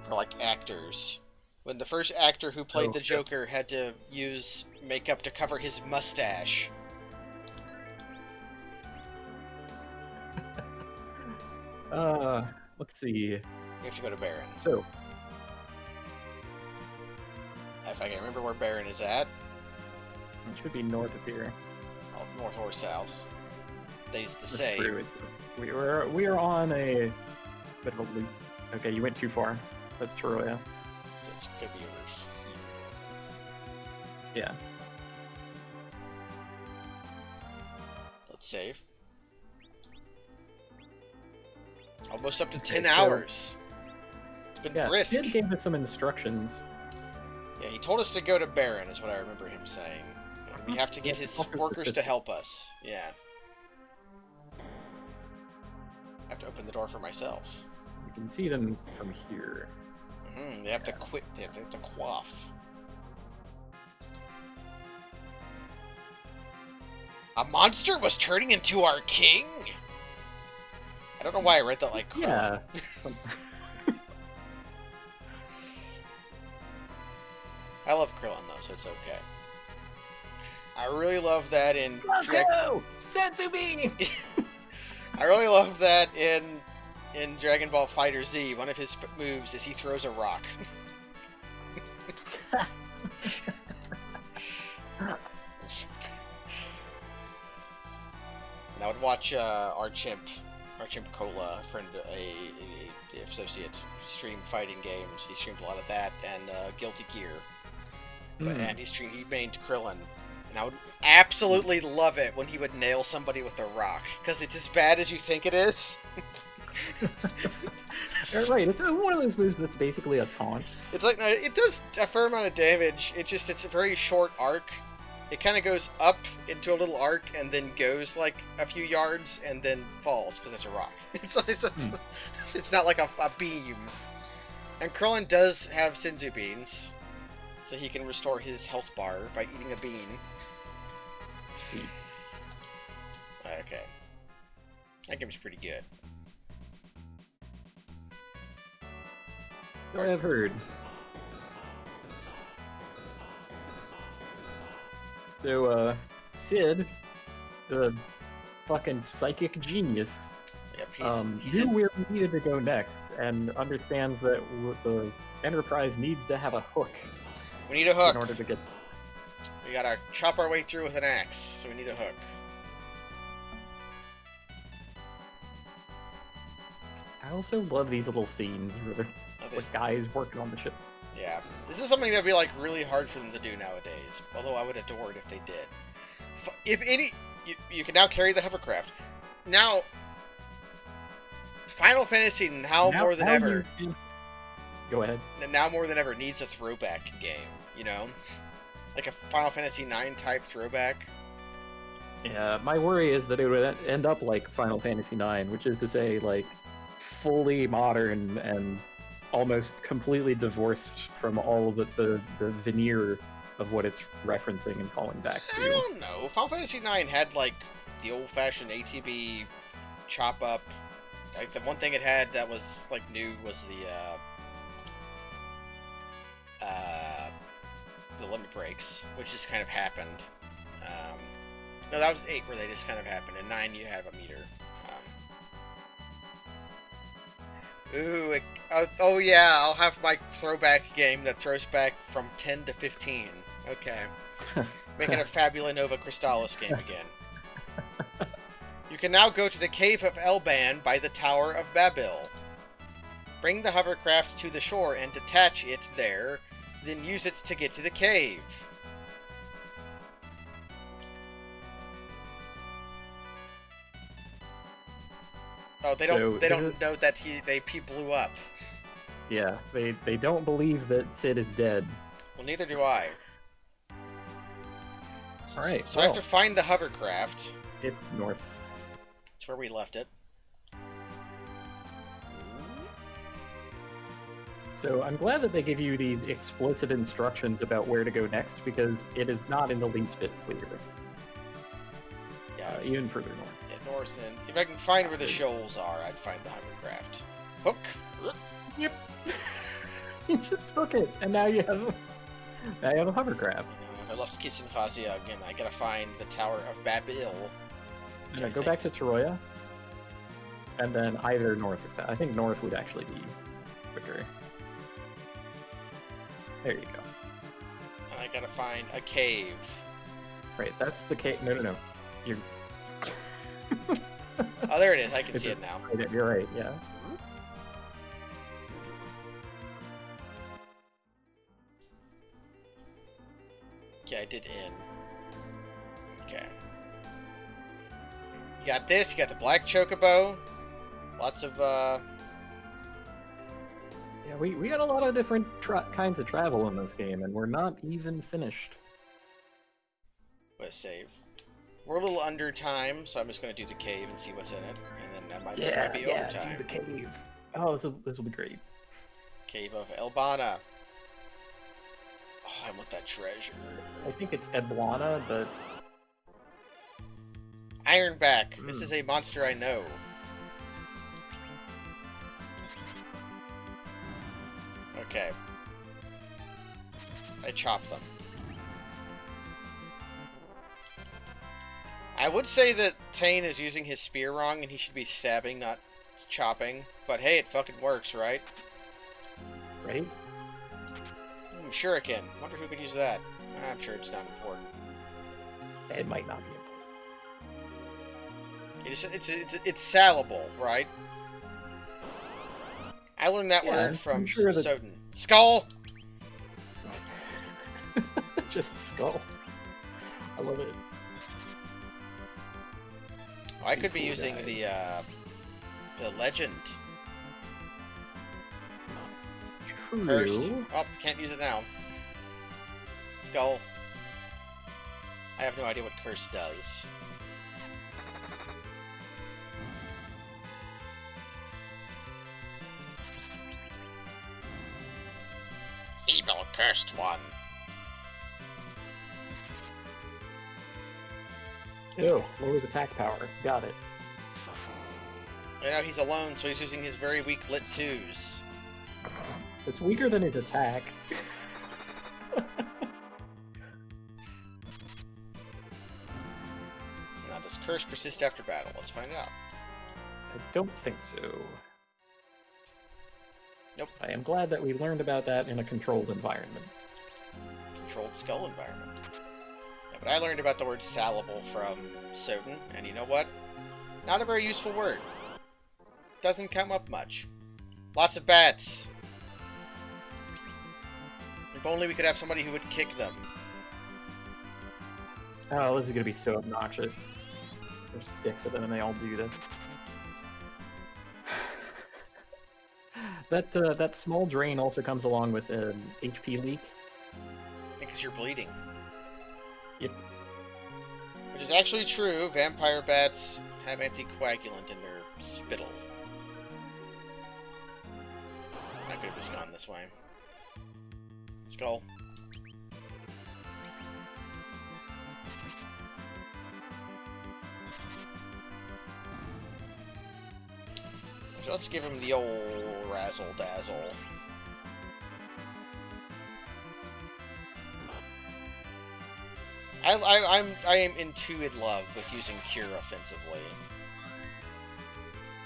For, like, actors. When the first actor who played the Joker had to use makeup to cover his mustache. Let's see. You have to go to Baron. So, If I can remember where Baron is at. it should be north of here. Oh, north or south. They's the That's same. true. We are on a bit of a loop. Okay, you went too far. That's Terraria. So it's gonna be over here. Yeah. Let's save. Almost up to Okay, 10 so- hours. It's been Yeah, brisk. Sid gave us some instructions. Yeah, he told us to go to Baron, is what I remember him saying. And we have to get his workers to help us. Yeah. I have to open the door for myself. You can see them from here. They have to quit. They have to quaff. A monster was turning into our king? I don't know why I read that like Yeah. I love Krillin though, so it's okay. I really love that in Go! Senzu beam! I really love that in Dragon Ball Fighter Z. One of his moves is he throws a rock. And I would watch our chimp Cola, friend, a associate, stream fighting games. He streamed a lot of that and Guilty Gear. And he made Krillin. And I would absolutely love it when he would nail somebody with a rock, because it's as bad as you think it is. You're right, it's one of those moves that's basically a taunt. It's like, it does a fair amount of damage. It's a very short arc. It kind of goes up into a little arc and then goes like a few yards and then falls because it's a rock. It's not like a beam. And Krillin does have Senzu beans, so he can restore his health bar by eating a bean. Sweet. Okay. That game's pretty good. So I've heard. So, Sid, the fucking psychic genius, Yep, knew where we needed to go next, and understands that the Enterprise needs to have a hook. We need a hook. In order to get... We gotta chop our way through with an axe, so we need a hook. I also love these little scenes where the guys working on the ship. Yeah, this is something that'd be like really hard for them to do nowadays. Although I would adore it if they did. If any, you can now carry the hovercraft. Now, Final Fantasy more than ever. Go ahead. Now more than ever needs a throwback game. You know, like a Final Fantasy IX type throwback. Yeah, my worry is that it would end up like Final Fantasy IX, which is to say, like, fully modern and almost completely divorced from all the veneer of what it's referencing and calling back to. I don't know. Final Fantasy IX had like the old-fashioned ATB chop up. Like the one thing it had that was like new was the limit breaks, which just kind of happened. No, that was 8 where they just kind of happened. In 9 you have a meter. Oh yeah, I'll have my throwback game that throws back from 10 to 15. Okay. Making a Fabula Nova Crystallis game again. You can now go to the Cave of Elban by the Tower of Babil. Bring the hovercraft to the shore and detach it there. Then use it to get to the cave. Oh, they don't know that he blew up. Yeah, they don't believe that Sid is dead. Well, neither do I. All right. So I have to find the hovercraft. It's north. That's where we left it. So I'm glad that they give you the explicit instructions about where to go next, because it is not in the least bit clear. Yeah, even further north. Yeah, north, and if I can find where the shoals are, I'd find the hovercraft. Hook. Yep. You just hook it, and now you have a hovercraft. If I left Kissin Fazia again, I gotta find the Tower of Babil. Go back to Troya, and then either north or south. I think north would actually be quicker. There you go. And I gotta find a cave. Right, that's the cave. No. You're. Oh, there it is. I can see it now. You're right, yeah. Okay, I did in. Okay. You got this. You got the black chocobo. Lots of, Yeah, we got a lot of different kinds of travel in this game, and we're not even finished. Let's save. We're a little under time, so I'm just going to do the cave and see what's in it, and then that might be overtime. Do the cave. Oh, this will be great. Cave of Elbana. Oh, I want that treasure. I think it's Eblana, but... Ironback. This is a monster I know. Okay. I chopped them. I would say that Tane is using his spear wrong and he should be stabbing, not chopping. But hey, it fucking works, right? Right? Shuriken. Wonder who could use that. I'm sure it's not important. It might not be important. It's salable, right? I learned that word from Soden. Skull! Just skull. I love it. I could be using the legend. True. Cursed. Oh, can't use it now. Skull. I have no idea what curse does. Feeble cursed one. Ew, lowers attack power. Got it. And now he's alone, so he's using his very weak lit 2s. It's weaker than his attack. Now, does curse persist after battle? Let's find out. I don't think so. Nope. I am glad that we learned about that in a controlled environment. Controlled skull environment. Yeah, but I learned about the word salable from Soden, and you know what? Not a very useful word. Doesn't come up much. Lots of bats. If only we could have somebody who would kick them. Oh, this is gonna be so obnoxious. There's 6 of them and they all do this. That small drain also comes along with an HP leak. Because you're bleeding. Yep. Which is actually true. Vampire bats have anticoagulant in their spittle. I could have just gone this way. Skull. So let's give him the old razzle dazzle. I am in love with using Cure offensively.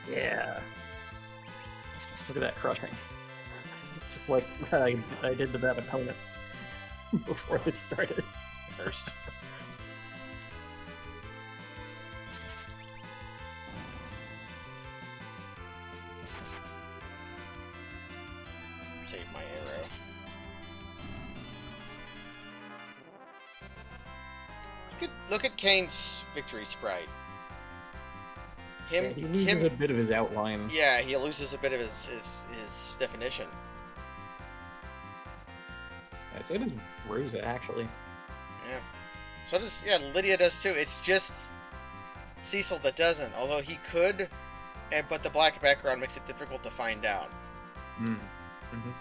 Yeah. Look at that crushing. Just like I did to that opponent before this started. First. Save my arrow. look at Kane's victory sprite. Yeah, he loses a bit of his outline. Yeah, he loses a bit of his definition. Yeah, so does Rosa, actually. Yeah. So does, Lydia does too. It's just Cecil that doesn't, although he could, but the black background makes it difficult to find out. Mm-hmm.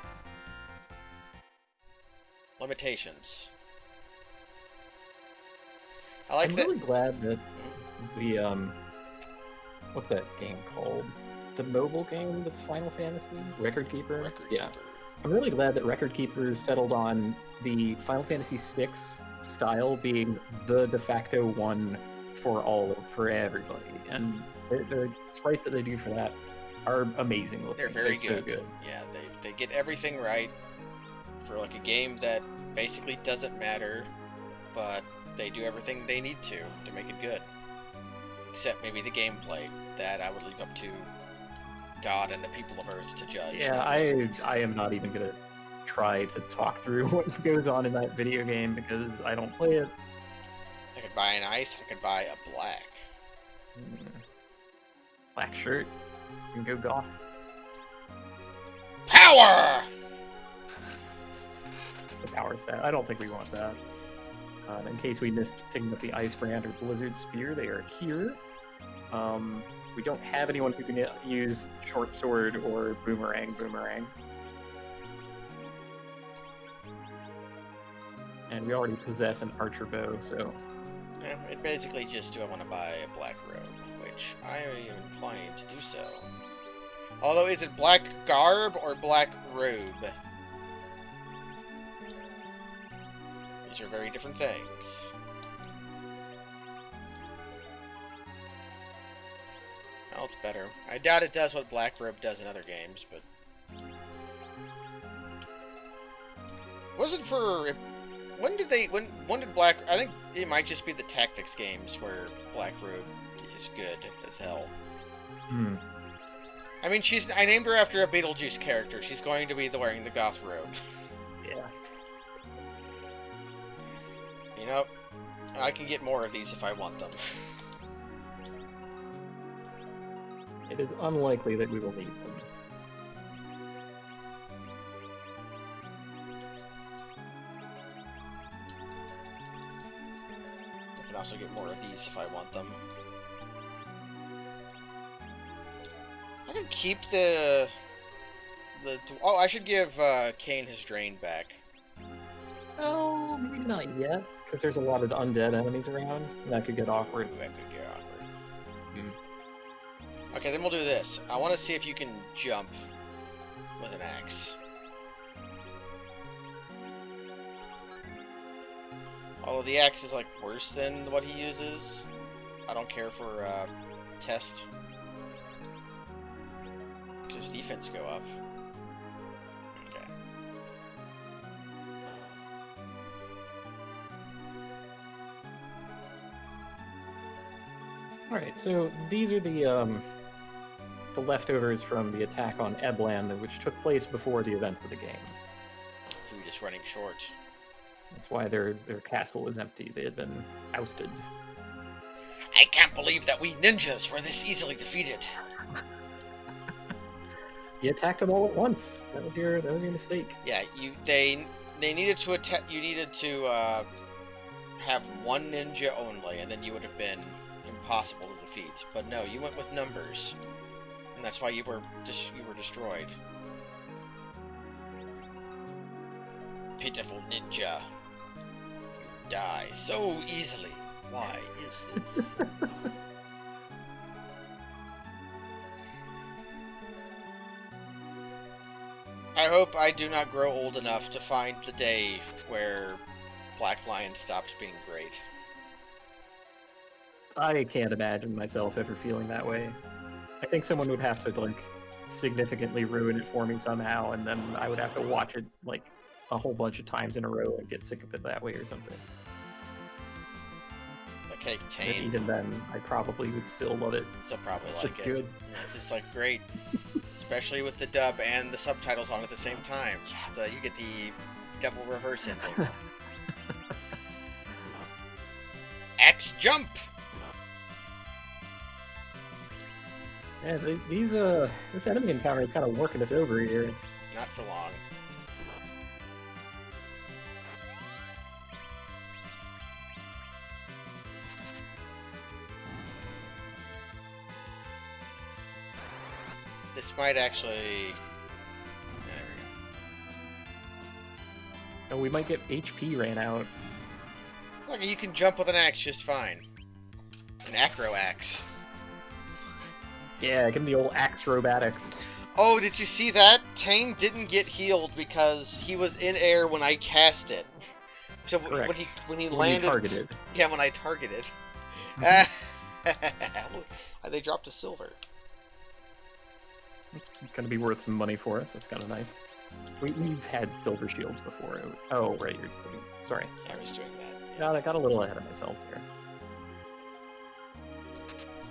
Limitations. I'm really glad that the, what's that game called? The mobile game that's Final Fantasy? Record Keeper? Yeah. I'm really glad that Record Keeper settled on the Final Fantasy VI style being the de facto one for everybody. And the sprites that they do for that are amazing looking. They're very good. So good. Yeah, they get everything right for like a game that basically doesn't matter, but they do everything they need to make it good. Except maybe the gameplay that I would leave up to God and the people of Earth to judge. Yeah, I am not even gonna try to talk through what goes on in that video game because I don't play it. I could buy an ice. I could buy a black. Black shirt. You can go goth. Power! The power set. I don't think we want that. In case we missed picking up the Ice Brand or Blizzard Spear, they are here. We don't have anyone who can use Short Sword or Boomerang. And we already possess an Archer Bow, so... Yeah, it basically just, do I want to buy a black robe? Which I am inclined to do so. Although, is it black garb or black robe? These are very different things. Well, it's better. I doubt it does what black robe does in other games, but... Wasn't for... When did black... I think it might just be the tactics games where black robe is good as hell. I mean, I named her after a Beetlejuice character. She's going to be wearing the goth robe. Yeah. You know, I can get more of these if I want them. It is unlikely that we will need them. I can also get more of these if I want them. I can keep the oh, I should give Kane his drain back. Oh, maybe not yet, because there's a lot of undead enemies around, and that could get awkward. Ooh, that could get awkward. Okay, then we'll do this. I want to see if you can jump with an axe. Although the axe is like worse than what he uses, I don't care for test. Because his defense go up. Okay. Alright, so these are the leftovers from the attack on Eblan, which took place before the events of the game. Food is running short. That's why their castle was empty. They had been ousted. I can't believe that we ninjas were this easily defeated. You attacked them all at once. That was your mistake. Yeah, they needed to attack. You needed to have one ninja only, and then you would have been impossible to defeat. But no, you went with numbers, and that's why you were destroyed. Pitiful ninja, you die so easily. Why is this? I hope I do not grow old enough to find the day where Black Lion stopped being great. I can't imagine myself ever feeling that way. I think someone would have to, like, significantly ruin it for me somehow, and then I would have to watch it, like, a whole bunch of times in a row and get sick of it that way or something. Okay, Tane. But even then, I probably would still love it. Still probably It's like just it. good. Yeah, it's just like great. Especially with the dub and the subtitles on at the same time. Yes. So you get the double reverse ending. Axe jump! Yeah, this enemy encounter is kind of working us over here. Not for long. This might actually... There we go. And we might get HP ran out. Look, you can jump with an axe just fine. An acro axe. Yeah, give him the old axe robatics. Oh, did you see that? Tane didn't get healed because he was in air when I cast it. So Correct. when he landed... targeted. Yeah, when I targeted. They dropped a silver. It's gonna be worth some money for us. That's kind of nice. We've had silver shields before. Oh, right. Sorry. I was doing that. God, I got a little ahead of myself here.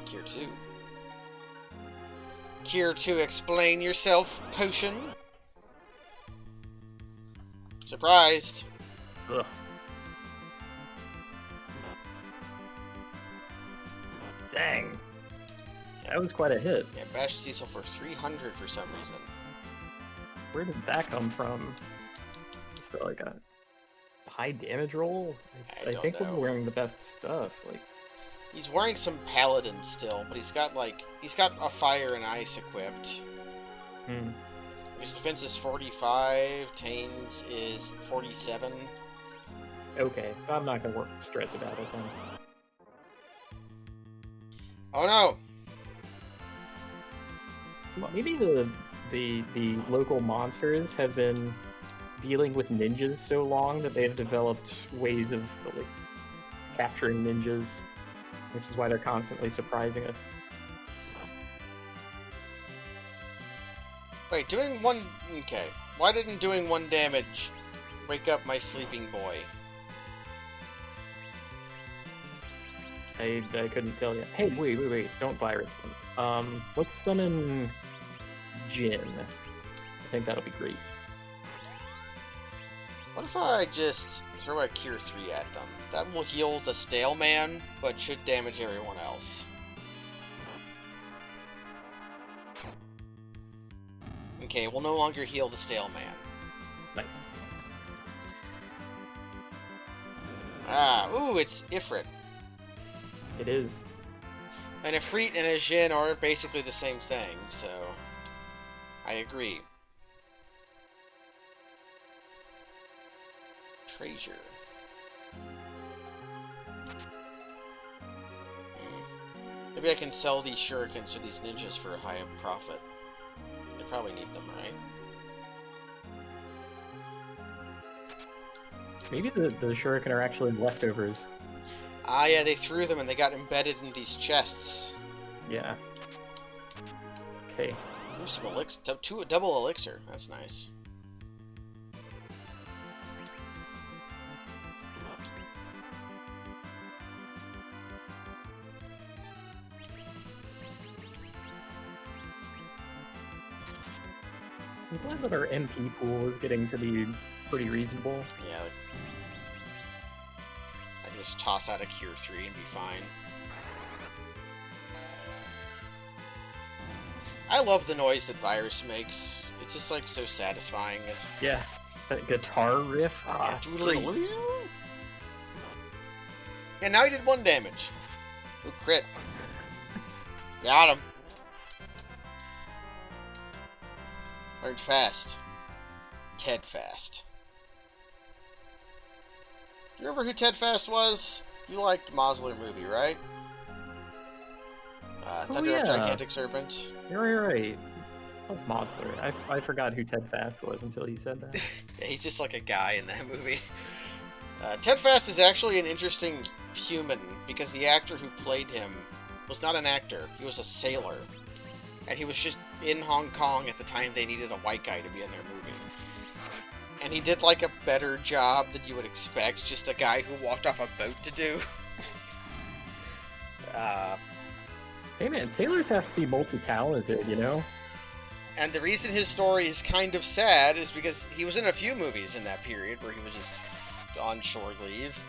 Gear 2. Gear 2, explain yourself, potion. Surprised. Ugh. Dang. That was quite a hit. Yeah, bash Cecil for 300 for some reason. Where did that come from? Just like a high damage roll? I don't think know. we're wearing the best stuff. Like, he's wearing some paladin still, but he's got a fire and ice equipped. His defense is 45, Tane's is 47. okay, I'm not gonna stress about it then. Oh no! See, maybe the local monsters have been dealing with ninjas so long that they've developed ways of like capturing ninjas, which is why they're constantly surprising us. Wait, doing one... Okay. Why didn't doing 1 damage wake up my sleeping boy? I couldn't tell you. Hey, wait, don't virus them. Let's summon Jin. I think that'll be great. What if I just throw a Cure 3 at them? That will heal the stale man, but should damage everyone else. Okay, we'll no longer heal the stale man. Nice. Ah, ooh, it's Ifrit. It is. An Ifrit and a Jin are basically the same thing, so I agree. Treasure. Maybe I can sell these shurikens to these ninjas for a high profit. They probably need them, right? Maybe the shuriken are actually leftovers. Ah, yeah, they threw them and they got embedded in these chests. Yeah. Okay. Ooh, some elixir. Double elixir. That's nice. I'm glad that our MP pool is getting to be pretty reasonable. Yeah. I can just toss out a Cure 3 and be fine. I love the noise that Virus makes. It's just like so satisfying. Yeah. That guitar riff. Ah, do a great. little. And now he did 1 damage. Ooh, crit. Got him. Learned fast. Ted Fast. Do you remember who Ted Fast was? You liked Mausoleum movie, right? Thunder of yeah. Gigantic Serpent. You're right. Oh, Mosler. I forgot who Ted Fast was until you said that. Yeah, he's just like a guy in that movie. Ted Fast is actually an interesting human because the actor who played him was not an actor. He was a sailor. And he was just in Hong Kong at the time they needed a white guy to be in their movie. And he did like a better job than you would expect, just a guy who walked off a boat to do. Hey man, sailors have to be multi-talented, you know? And the reason his story is kind of sad is because he was in a few movies in that period where he was just on shore leave.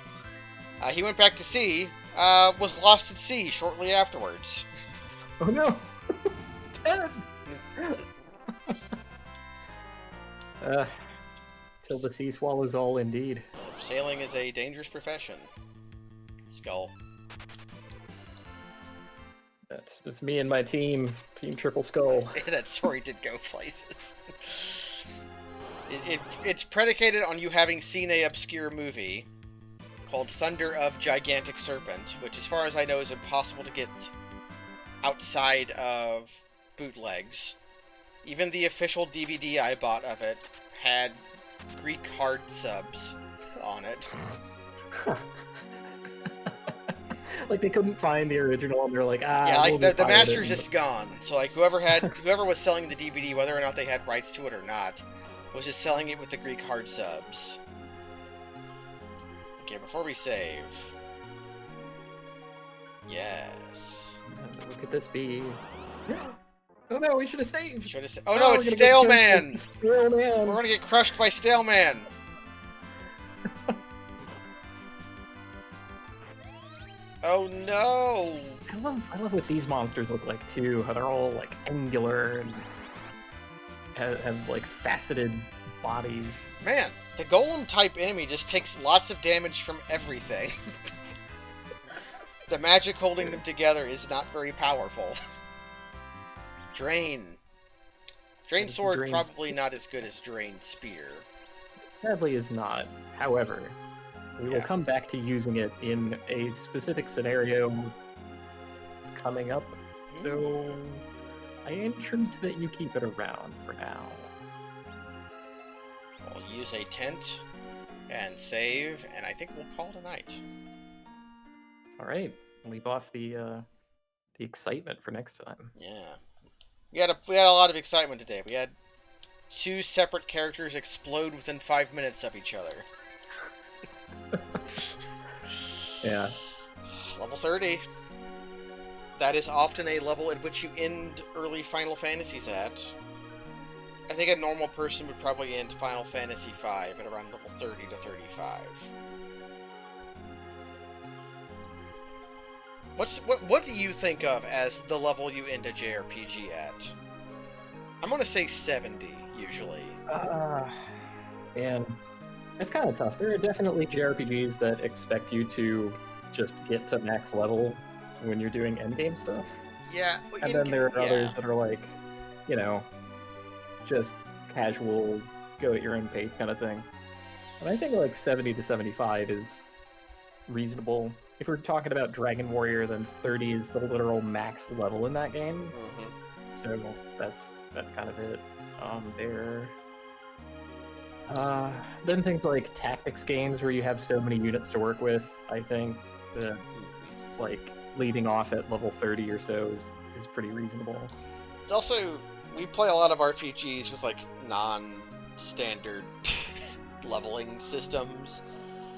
He went back to sea, was lost at sea shortly afterwards. Oh no! Ted! Till the sea swallows all, indeed. Sailing is a dangerous profession. Skull. That's me and my team, Team Triple Skull. That story did go places. It's predicated on you having seen a obscure movie called Thunder of Gigantic Serpent, which, as far as I know, is impossible to get outside of bootlegs. Even the official DVD I bought of it had Greek hard subs on it. Like, they couldn't find the original, and they're like, yeah, like we'll the master's just gone. So like whoever was selling the DVD, whether or not they had rights to it or not, was just selling it with the Greek hard subs. Okay, before we save. Yes. What could this be? Oh no, we should have saved! Oh no, it's Stale Man! Stale Man! We're gonna get crushed by Stale Man! Oh no! I love what these monsters look like too. How they're all like angular and have like faceted bodies. Man, the golem type enemy just takes lots of damage from everything. The magic holding them together is not very powerful. Drain. Drain Sword probably not as good as Drain Spear. Sadly is not. However, we will come back to using it in a specific scenario coming up, so I entreat that you keep it around for now. We'll use a tent and save, and I think we'll call it a night. Alright, leave off the excitement for next time. Yeah. We had a lot of excitement today. We had 2 separate characters explode within 5 minutes of each other. Yeah. Level 30. That is often a level at which you end early Final Fantasies at. I think a normal person would probably end Final Fantasy V at around level 30 to 35. What do you think of as the level you end a JRPG at? I'm gonna say 70, usually. And it's kind of tough. There are definitely JRPGs that expect you to just get to max level when you're doing endgame stuff. Yeah. And then there are others that are like, you know, just casual, go at your own pace kind of thing. And I think like 70 to 75 is reasonable. If we're talking about Dragon Warrior, then 30 is the literal max level in that game. So that's kind of it. Then things like tactics games where you have so many units to work with, I think that like leading off at level 30 or so is pretty reasonable. It's also, we play a lot of RPGs with like non-standard leveling systems,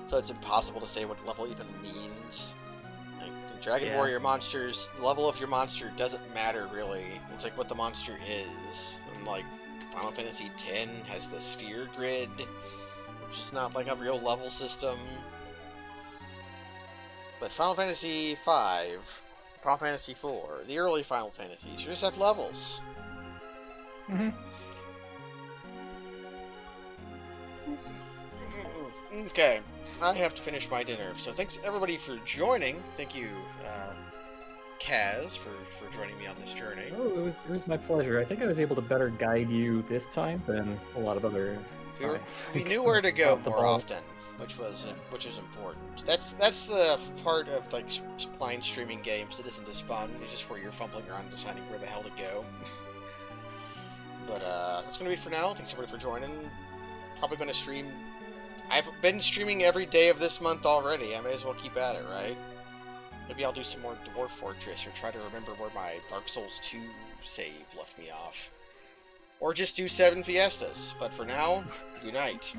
so it's impossible to say what level even means. Like in Dragon Warrior monsters, the level of your monster doesn't matter really. It's like what the monster is. And like Final Fantasy X has the sphere grid, which is not like a real level system. But Final Fantasy V, Final Fantasy IV, the early Final Fantasies, you just have levels. Okay, I have to finish my dinner, so thanks everybody for joining. Thank you, Kaz, for joining me on this journey. Oh, it was my pleasure. I think I was able to better guide you this time than a lot of other times. We knew where to go more often, which was important. That's the part of like blind streaming games that isn't as fun. It's just where you're fumbling around deciding where the hell to go. But that's gonna be it for now. Thanks everybody for joining. Probably gonna stream. I've been streaming every day of this month already. I may as well keep at it, right? Maybe I'll do some more Dwarf Fortress or try to remember where my Dark Souls 2 save left me off. Or just do 7 Fiestas. But for now, good night.